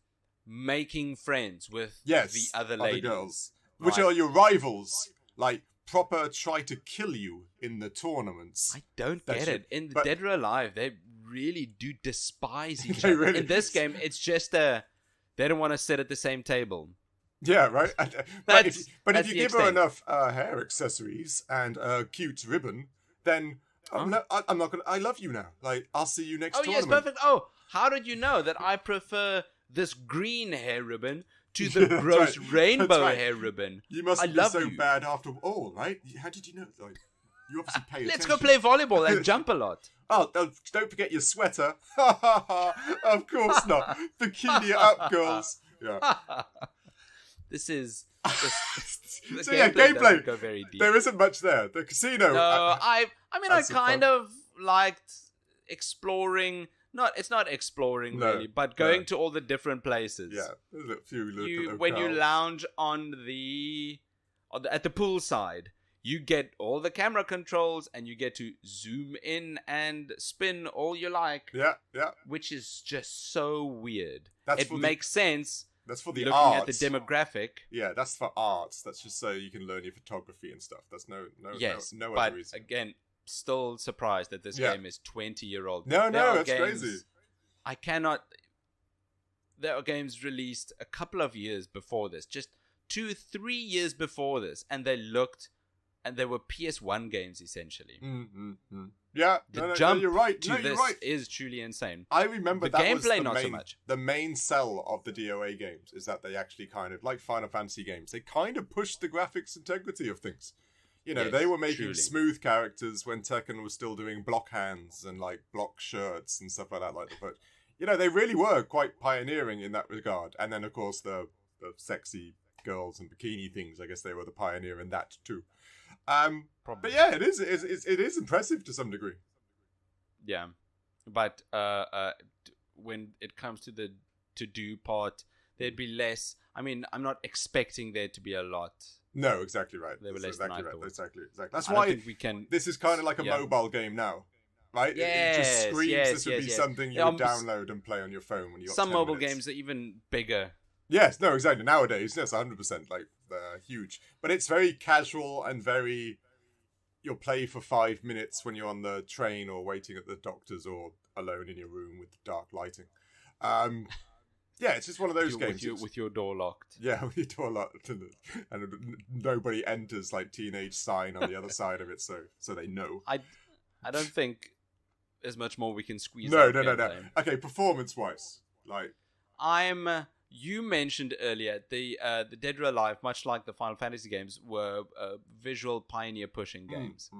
making friends with the other ladies. Girls. Which are your rivals, like proper try to kill you in the tournaments. I don't get it. In the Dead or Alive, they really do despise each They other. really In this game, it's just they don't want to sit at the same table. Yeah, right. But if you give her extent. enough hair accessories and a cute ribbon, then I'm not gonna. I love you now. Like I'll see you next tournament. Oh yes, perfect. Oh, how did you know that I prefer this green hair ribbon to the gross rainbow hair ribbon? You must be so bad after all, right? How did you know? Like, you obviously pay attention. Let's go play volleyball and jump a lot. Oh, don't forget your sweater. Of course not. Bikini up, girls. Yeah. This is... So yeah, gameplay. Go very deep. There isn't much there. The casino. No, I kind of liked exploring... It's not exploring really, but going to all the different places. Yeah, there's a few little when you lounge on at the poolside, you get all the camera controls and you get to zoom in and spin all you like. Yeah. Which is just so weird. It makes sense. That's for the looking arts. at the demographic. Yeah, that's for arts. That's just so you can learn your photography and stuff. That's no other reason. Again, still surprised that this game is 20-year-old. No, that's crazy. I cannot... There are games released a couple of years before this, just 2-3 years before this, and they were PS1 games essentially. Mm-hmm. Yeah, the jump you're right. to this is truly insane. I remember the that gameplay was not so much. The main sell of the DOA games is that they actually kind of, like Final Fantasy games, they kind of pushed the graphics integrity of things. You know, they were making smooth characters when Tekken was still doing block hands and like block shirts and stuff like that. But you know, they really were quite pioneering in that regard. And then of course the sexy girls and bikini things. I guess they were the pioneer in that too. But yeah, it is impressive to some degree. Yeah, but when it comes to the to-do part, there'd be less. I mean, I'm not expecting there to be a lot. No, exactly right. They were less than I thought. Exactly. That's why this is kind of like a mobile game now, right? Yes, it just screams this would be something you would download and play on your phone when you got some 10 mobile minutes. games are even bigger. Yes, no, exactly. Nowadays, yes, 100%. Like, they're huge. But it's very casual and very... You'll play for 5 minutes when you're on the train or waiting at the doctor's or alone in your room with dark lighting. Yeah, it's just one of those games. With your door locked. Yeah, with your door locked. And nobody enters, like, teenage sign on the other side of it, so they know. I don't think there's much more we can squeeze No. out. Okay, performance-wise, like... You mentioned earlier the Dead or Alive, much like the Final Fantasy games, were visual pioneer pushing games,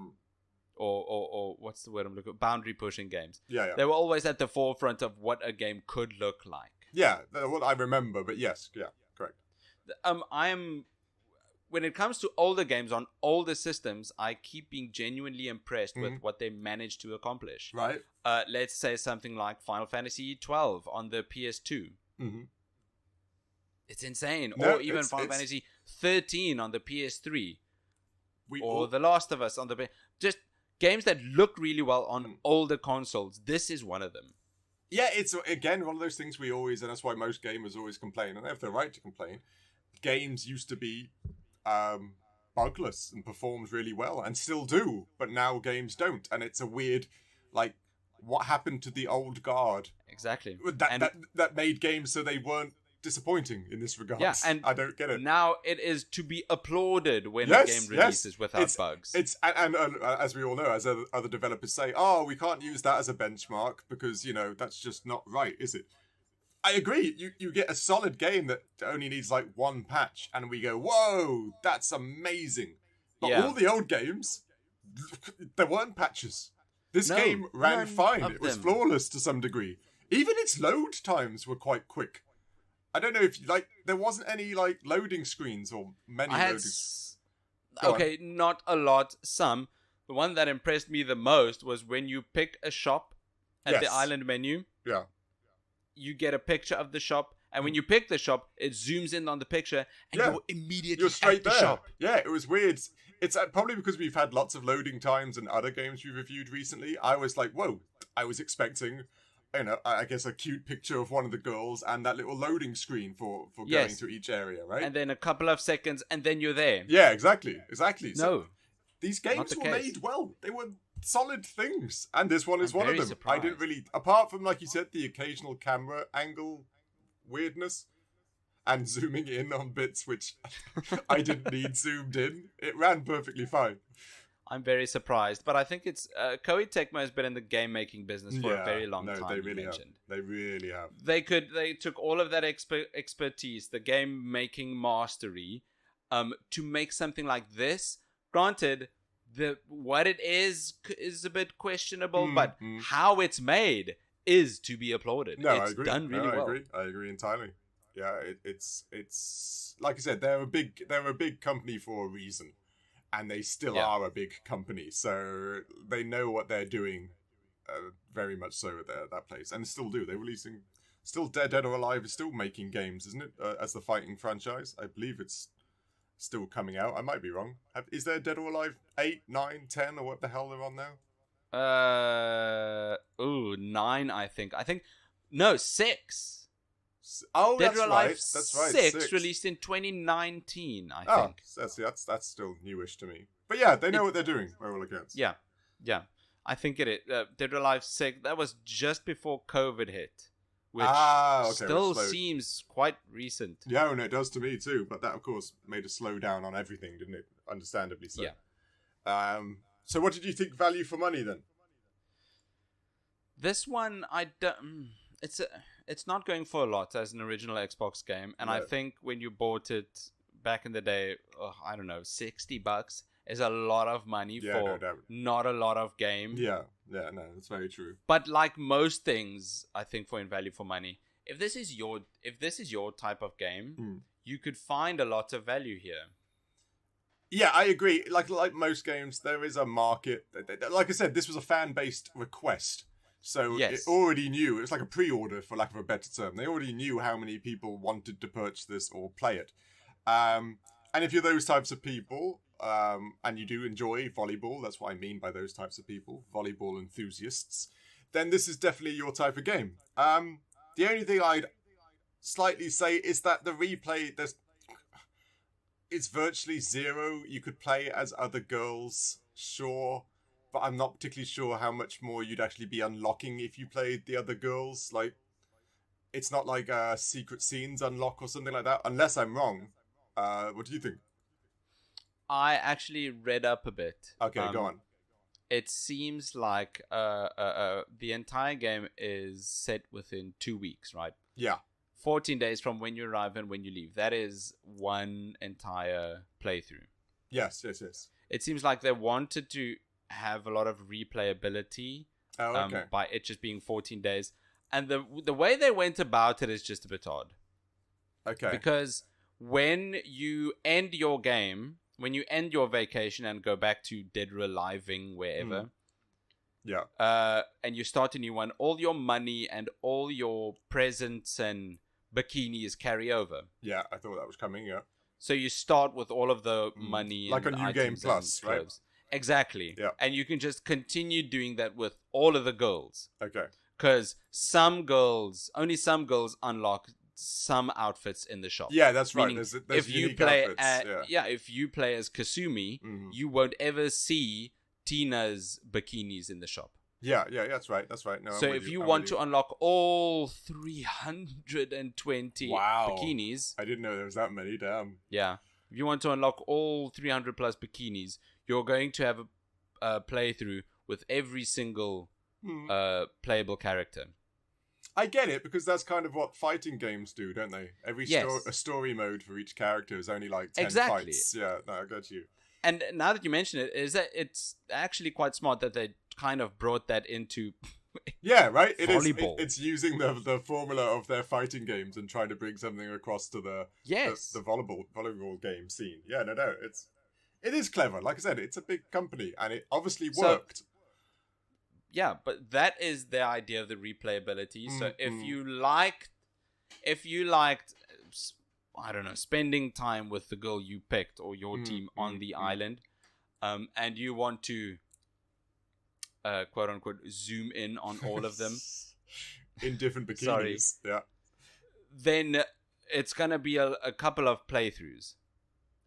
or what's the word I'm looking for? Boundary pushing games. Yeah. They were always at the forefront of what a game could look like. Yeah, what I remember, but yes, yeah, correct. When it comes to older games on older systems, I keep being genuinely impressed with what they managed to accomplish. Right. Let's say something like Final Fantasy 12 on the PS2. Mm-hmm. It's insane. Or even Final Fantasy 13 on the PS3. The Last of Us on the... Just games that look really well on older consoles. This is one of them. Yeah, it's, again, one of those things we always... And that's why most gamers always complain. And they have the right to complain. Games used to be bugless and performed really well. And still do. But now games don't. And it's a weird... Like, what happened to the old guard? Exactly. That made games so they weren't disappointing in this regard. Yeah, and I don't get it. Now it is to be applauded when a game releases without bugs. And as we all know, as other developers say, we can't use that as a benchmark because, you know, that's just not right, is it? I agree. You get a solid game that only needs like one patch and we go, whoa, that's amazing. But all the old games, there weren't patches. This game ran fine. It was flawless to some degree. Even its load times were quite quick. I don't know if there wasn't any loading screens or many loading. Okay, not a lot. Some. The one that impressed me the most was when you pick a shop at the island menu. Yeah. You get a picture of the shop, and when you pick the shop, it zooms in on the picture, and you're immediately straight at the there. shop. Yeah, it was weird. It's probably because we've had lots of loading times and other games we've reviewed recently. I was like, whoa, I was expecting, I guess a cute picture of one of the girls and that little loading screen for going to each area, right? And then a couple of seconds, and then you're there. Yeah, exactly. So, these games were made well. They were solid things. And this one is one of them. Surprised. I didn't really, apart from, like you said, the occasional camera angle weirdness and zooming in on bits which I didn't need zoomed in, it ran perfectly fine. I'm very surprised, but I think it's Koei Tecmo has been in the game making business for a very long time. They really have. They really have. They took all of that expertise, the game making mastery, to make something like this. Granted, what it is a bit questionable, but how it's made is to be applauded. No, it's I agree. Done really well. I agree entirely. Yeah, it's like I said, they're a big company for a reason. And they still are a big company, so they know what they're doing, very much so at that place, and still do. They're releasing, still Dead or Alive is still making games, isn't it? As the fighting franchise, I believe it's still coming out. I might be wrong. Is there Dead or Alive 8, 9, 10, or what the hell they're on now? 9, I think. No, 6. Oh, Dead that's or Alive right. That's right. 6 released in 2019, I think. That's still newish to me. But yeah, they know what they're doing, by all accounts. Yeah. I think it is. Dead or Alive 6, that was just before COVID hit, which still seems quite recent. Yeah, and it does to me too, but that, of course, made a slowdown on everything, didn't it? Understandably so. Yeah. So what did you think value for money, then? This one, I don't... It's not going for a lot as an original Xbox game, and I think when you bought it back in the day, I don't know, $60 is a lot of money for not a lot of game. Yeah, no, that's very true. But like most things, I think for in value for money, if this is your type of game, you could find a lot of value here. Yeah, I agree. Like most games, there is a market. Like I said, this was a fan-based request. So it already knew, it was like a pre-order, for lack of a better term. They already knew how many people wanted to purchase this or play it. And if you're those types of people, and you do enjoy volleyball, that's what I mean by those types of people, volleyball enthusiasts, then this is definitely your type of game. The only thing I'd slightly say is that the replay, it's virtually zero. You could play as other girls, sure. But I'm not particularly sure how much more you'd actually be unlocking if you played the other girls. Like, it's not like secret scenes unlock or something like that, unless I'm wrong. What do you think? I actually read up a bit. Okay, go on. It seems like the entire game is set within 2 weeks, right? Yeah. 14 days from when you arrive and when you leave. That is one entire playthrough. Yes. It seems like they wanted to have a lot of replayability by it just being 14 days, and the way they went about it is just a bit odd. Okay. Because when you end your game, when you end your vacation and go back to Dead or Aliving wherever, and you start a new one, all your money and all your presents and bikinis carry over. Yeah, I thought that was coming. Yeah. So you start with all of the money, like and a new game plus, right? Exactly. Yeah. And you can just continue doing that with all of the girls. Okay. Because only some girls unlock some outfits in the shop. Yeah, that's right. Meaning There's if you unique play outfits. if you play as Kasumi, you won't ever see Tina's bikinis in the shop. Yeah, that's right. No, so if you want to unlock all 320 bikinis... I didn't know there was that many, damn. Yeah. If you want to unlock all 300 plus bikinis, you're going to have a playthrough with every single playable character. I get it, because that's kind of what fighting games do, don't they? A story mode for each character is only like 10 fights. Yeah, no, I got you. And now that you mention it, is that it's actually quite smart that they kind of brought that into Yeah, right. It is. volleyball. It's using the formula of their fighting games and trying to bring something across to the volleyball game scene. Yeah, no, it is clever. Like I said, it's a big company and it obviously worked. Yeah, but that is the idea of the replayability. So if you liked, I don't know, spending time with the girl you picked or your team on the island, and you want to, quote unquote, zoom in on all of them in different bikinis. Sorry. Yeah. Then it's gonna be a couple of playthroughs,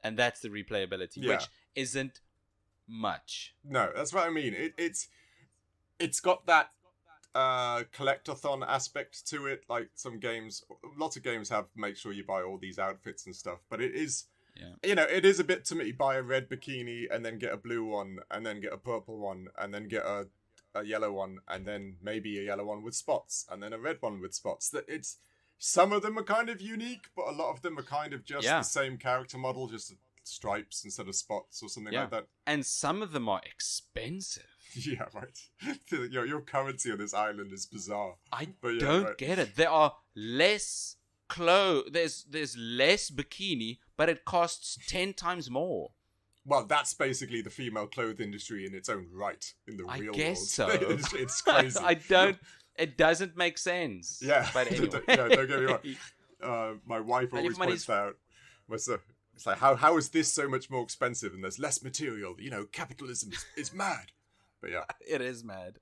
and that's the replayability, which isn't much. No, that's what I mean. It's got that collectathon aspect to it. Like some games, lots of games have make sure you buy all these outfits and stuff. But it is, it is a bit to me. Buy a red bikini and then get a blue one, and then get a purple one, and then get a yellow one, and then maybe a yellow one with spots, and then a red one with spots. That it's some of them are kind of unique, but a lot of them are kind of just the same character model, just stripes instead of spots or something like that. And some of them are expensive. Yeah, right. Your currency on this island is bizarre. I don't get it. There are less clothes. There's less bikini, but it costs 10 times more. Well, that's basically the female clothes industry in its own right in the real world. I guess so. It's crazy. It doesn't make sense. Yeah. But anyway. Don't get me wrong. My wife always points out, it's like, how is this so much more expensive and there's less material? Capitalism is mad. But yeah. It is mad.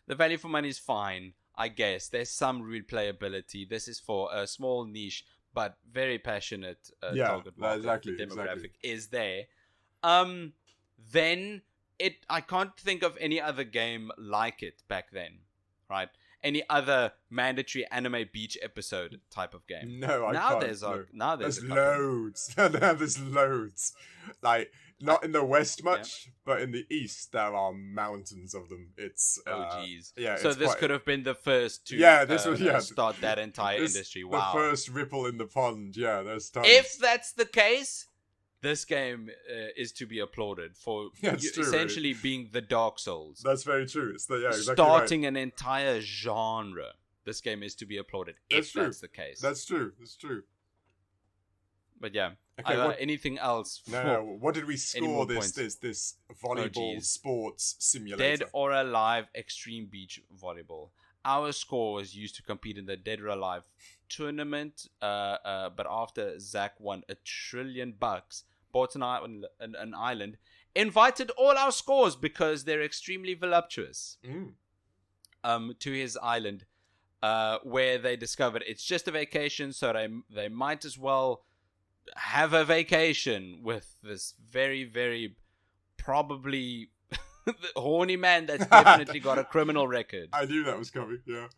The value for money is fine, I guess. There's some replayability. This is for a small niche, but very passionate target market. Demographic is there. Then I can't think of any other game like it back then, right? Any other mandatory anime beach episode type of game. No, I can't. There's loads. There's loads. Like, not in the West much, but in the East, there are mountains of them. It's geez. Yeah. So this could have been the first to start that entire industry. Wow. The first ripple in the pond. Yeah, there's tons. If that's the case, this game is to be applauded for essentially being the Dark Souls. That's very true. It's exactly starting right. an entire genre. This game is to be applauded. That's the case. That's true. But yeah. Okay, anything else? No. What did we score this volleyball sports simulator? Dead or Alive Extreme Beach Volleyball. Our score was used to compete in the Dead or Alive tournament, but after Zack won $1 trillion, bought an island, invited all our scores because they're extremely voluptuous to his island, where they discovered it's just a vacation, so they might as well have a vacation with this very, very probably horny man that's definitely got a criminal record. I knew that was coming, yeah.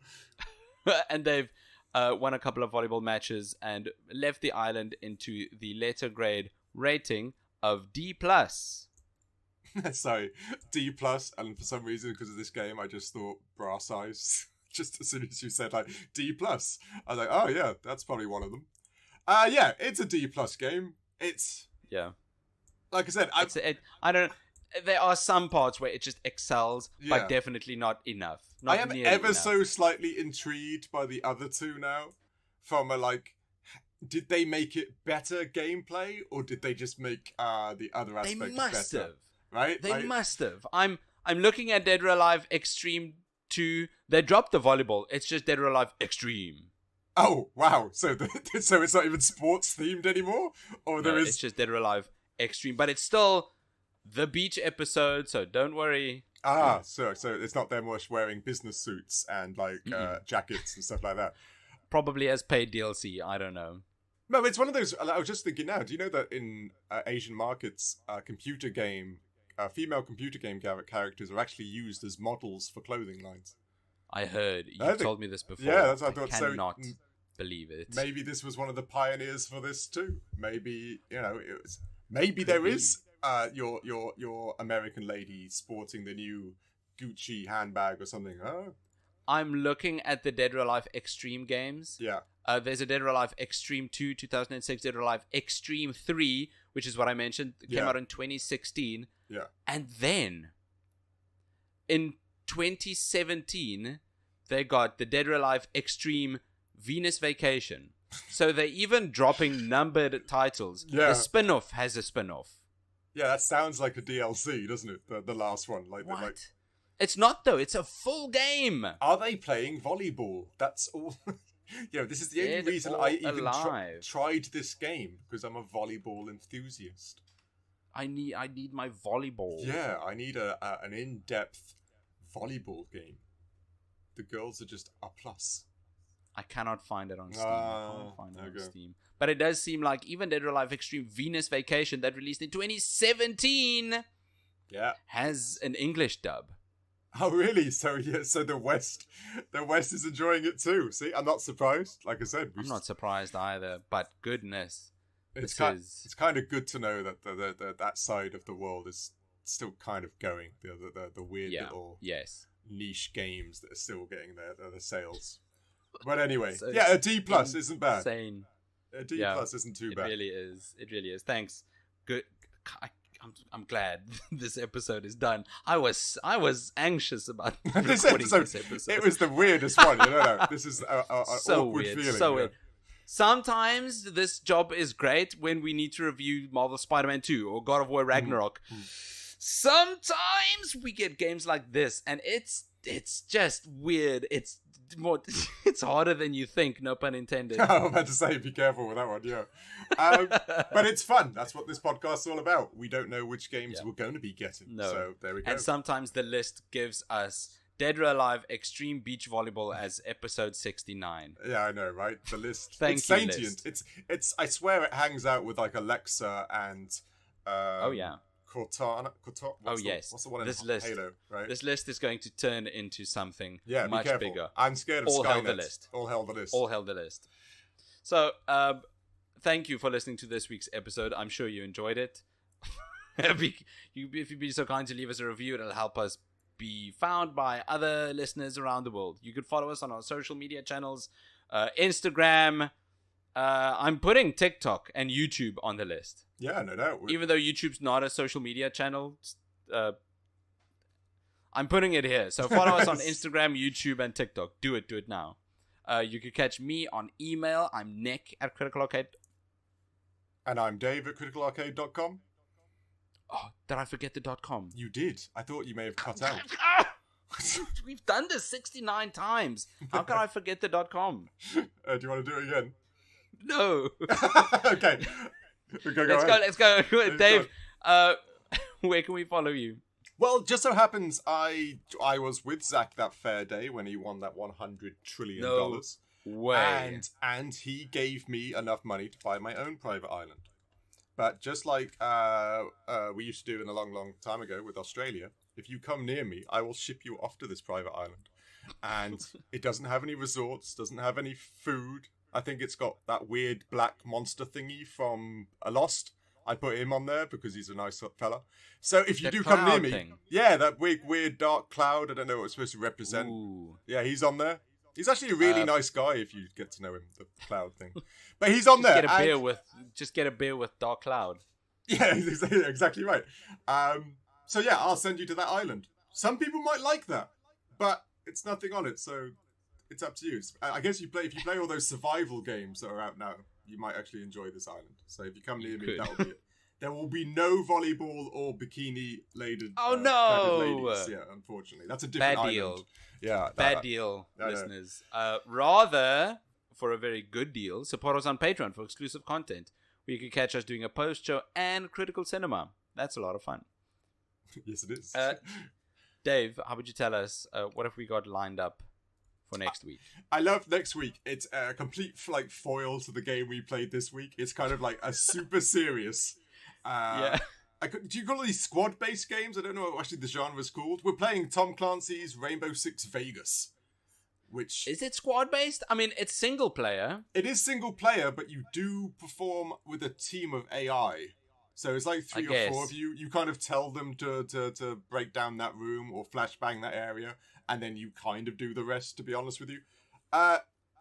And they've won a couple of volleyball matches and left the island into the letter grade rating of D+. Sorry, D+, and for some reason, because of this game, I just thought bra size. Just as soon as you said, like, D+. I was like, oh, yeah, that's probably one of them. Yeah, it's a D+ game. It's... Yeah. Like I said, I don't... There are some parts where it just excels, but definitely not enough. I am ever so slightly intrigued by the other two now. From did they make it better gameplay, or did they just make the other aspect better? They must have. Right? They must have. I'm looking at Dead or Alive Extreme 2. They dropped the volleyball. It's just Dead or Alive Extreme. Oh, wow. So so it's not even sports themed anymore? Or there is... it's just Dead or Alive Extreme. But it's still the beach episode, so don't worry. So it's not them wearing business suits and jackets and stuff like that. Probably as paid DLC, I don't know. No, it's one of those... I was just thinking now, do you know that in Asian markets, female computer game characters are actually used as models for clothing lines? I heard. You told me this before. Yeah, that's what I thought. I cannot believe it. Maybe this was one of the pioneers for this too. Maybe, it was... Maybe there is your American lady sporting the new Gucci handbag or something. I'm looking at the Dead or Alive Extreme games. Yeah. There's a Dead or Alive Extreme 2, 2006, Dead or Alive Extreme 3, which is what I mentioned. It came out in 2016. Yeah. And then, in 2017, they got the Dead or Alive Extreme Venus Vacation. So they're even dropping numbered titles. Yeah. The spin-off has a spin-off. Yeah, that sounds like a DLC, doesn't it? The last one. What? It's not, though. It's a full game. Are they playing volleyball? That's all. This is the only reason I even tried this game, because I'm a volleyball enthusiast. I need my volleyball. Yeah, I need an in-depth volleyball game. The girls are just a plus. I cannot find it on Steam. But it does seem like even Dead or Alive Extreme Venus Vacation that released in 2017 has an English dub. Oh really? So the West is enjoying it too. See, I'm not surprised. Like I said, I'm not surprised either. But goodness, it's kind of good to know that that side of the world is still kind of going. The weird little niche games that are still getting the sales. But anyway, a D+ isn't bad. Insane. A D+ isn't too bad. It really is. Thanks. Good. I'm glad this episode is done. I was anxious about this episode. It was the weirdest one. This is a so awkward weird. feeling. So weird. Sometimes this job is great when we need to review Marvel Spider-Man 2 or God of War Ragnarok. Sometimes we get games like this, and it's just weird. It's harder than you think, no pun intended. I'm about to say, be careful with that one, but it's fun. That's what this podcast's all about. We don't know which games we're going to be getting. No. So there we go. And sometimes the list gives us Dead or Alive Extreme Beach Volleyball as episode 69. Yeah, I know, right? The list. It's sentient. It's I swear it hangs out with like Alexa and Cortana. What's the one in Halo, right? This list is going to turn into something much bigger. I'm scared of All Skynet. hell the list. All hell the list. All hell the list. So, thank you for listening to this week's episode. I'm sure you enjoyed it. If you'd be so kind to leave us a review, it'll help us be found by other listeners around the world. You could follow us on our social media channels, Instagram. I'm putting TikTok and YouTube on the list. Yeah, no doubt. Even though YouTube's not a social media channel, I'm putting it here. So follow us on Instagram, YouTube, and TikTok. Do it now. You can catch me on email. I'm Nick at Critical Arcade. And I'm Dave at criticalarcade.com. Oh, did I forget the .com? You did. I thought you may have cut out. We've done this 69 times. How can I forget the .com? Do you want to do it again? No. Okay. Let's go. Dave, where can we follow you? Well, just so happens I was with Zack that fair day when he won that $100 trillion. No way. And he gave me enough money to buy my own private island. But just like we used to do in a long, long time ago with Australia, if you come near me, I will ship you off to this private island. And it doesn't have any resorts, doesn't have any food. I think it's got that weird black monster thingy from Lost. I put him on there because he's a nice fella. So if you do come near me, that weird dark cloud, I don't know what it's supposed to represent. Ooh. Yeah, he's on there. He's actually a really nice guy if you get to know him, the cloud thing. But he's on there. Just get a beer with Dark Cloud. Yeah, exactly right. So yeah, I'll send you to that island. Some people might like that, but it's nothing on it, so it's up to you. I guess if you play all those survival games that are out now, you might actually enjoy this island. So if you come near me, that'll be it. There will be no volleyball or bikini-laden ladies. Yeah, unfortunately. That's a different island. Deal. Yeah. Bad deal, listeners. Rather, for a very good deal, support us on Patreon for exclusive content, where you can catch us doing a post-show and critical cinema. That's a lot of fun. Yes, it is. Dave, how would you tell us, what have we got lined up for next week? I love next week. It's a complete foil to the game we played this week. It's kind of like a super serious... do you call these squad-based games? I don't know what actually the genre's called. We're playing Tom Clancy's Rainbow Six Vegas. Which is it squad-based? I mean, it's single player. It is single player, but you do perform with a team of AI. So it's like 3 or 4 of you. You kind of tell them to break down that room or flashbang that area, and then you kind of do the rest, to be honest with you.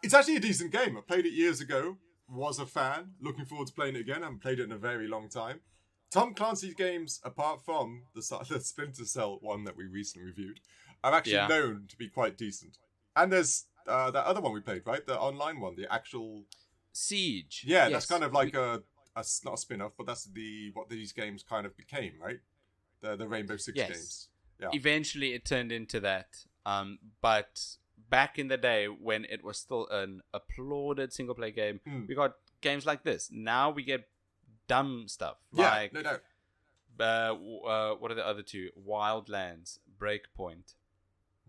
It's actually a decent game. I played it years ago, was a fan, looking forward to playing it again. I haven't played it in a very long time. Tom Clancy's games, apart from the Splinter Cell one that we recently reviewed, are actually known to be quite decent. And there's that other one we played, right? The online one, the actual... Siege. Yeah, yes. That's kind of like not a spin-off, but that's what these games kind of became, right? The Rainbow Six games. Yeah. Eventually it turned into that. But back in the day when it was still an applauded single-player game, we got games like this. Now we get dumb stuff. Yeah, like, no. What are the other two? Wildlands, Breakpoint.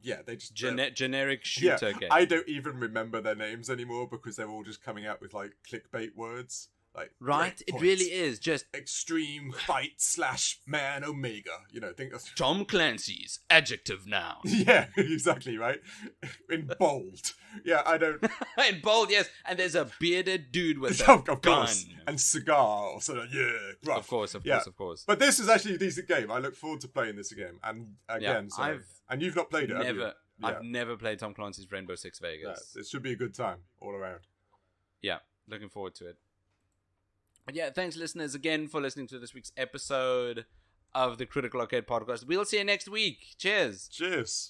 Yeah, they just... generic shooter game. I don't even remember their names anymore because they're all just coming out with like clickbait words. Like, right? It really is just... Extreme fight / man omega. Think of... Tom Clancy's adjective noun. Yeah, exactly, right? In bold. Yeah, I don't... In bold, yes. And there's a bearded dude with a of gun. Course. And cigar. So, rough. Of course. But this is actually a decent game. I look forward to playing this again. And again, and you've not played it, have you? I've never played Tom Clancy's Rainbow Six Vegas. It should be a good time all around. Yeah, looking forward to it. But yeah, thanks listeners again for listening to this week's episode of the Critical Arcade Podcast. We'll see you next week. Cheers. Cheers.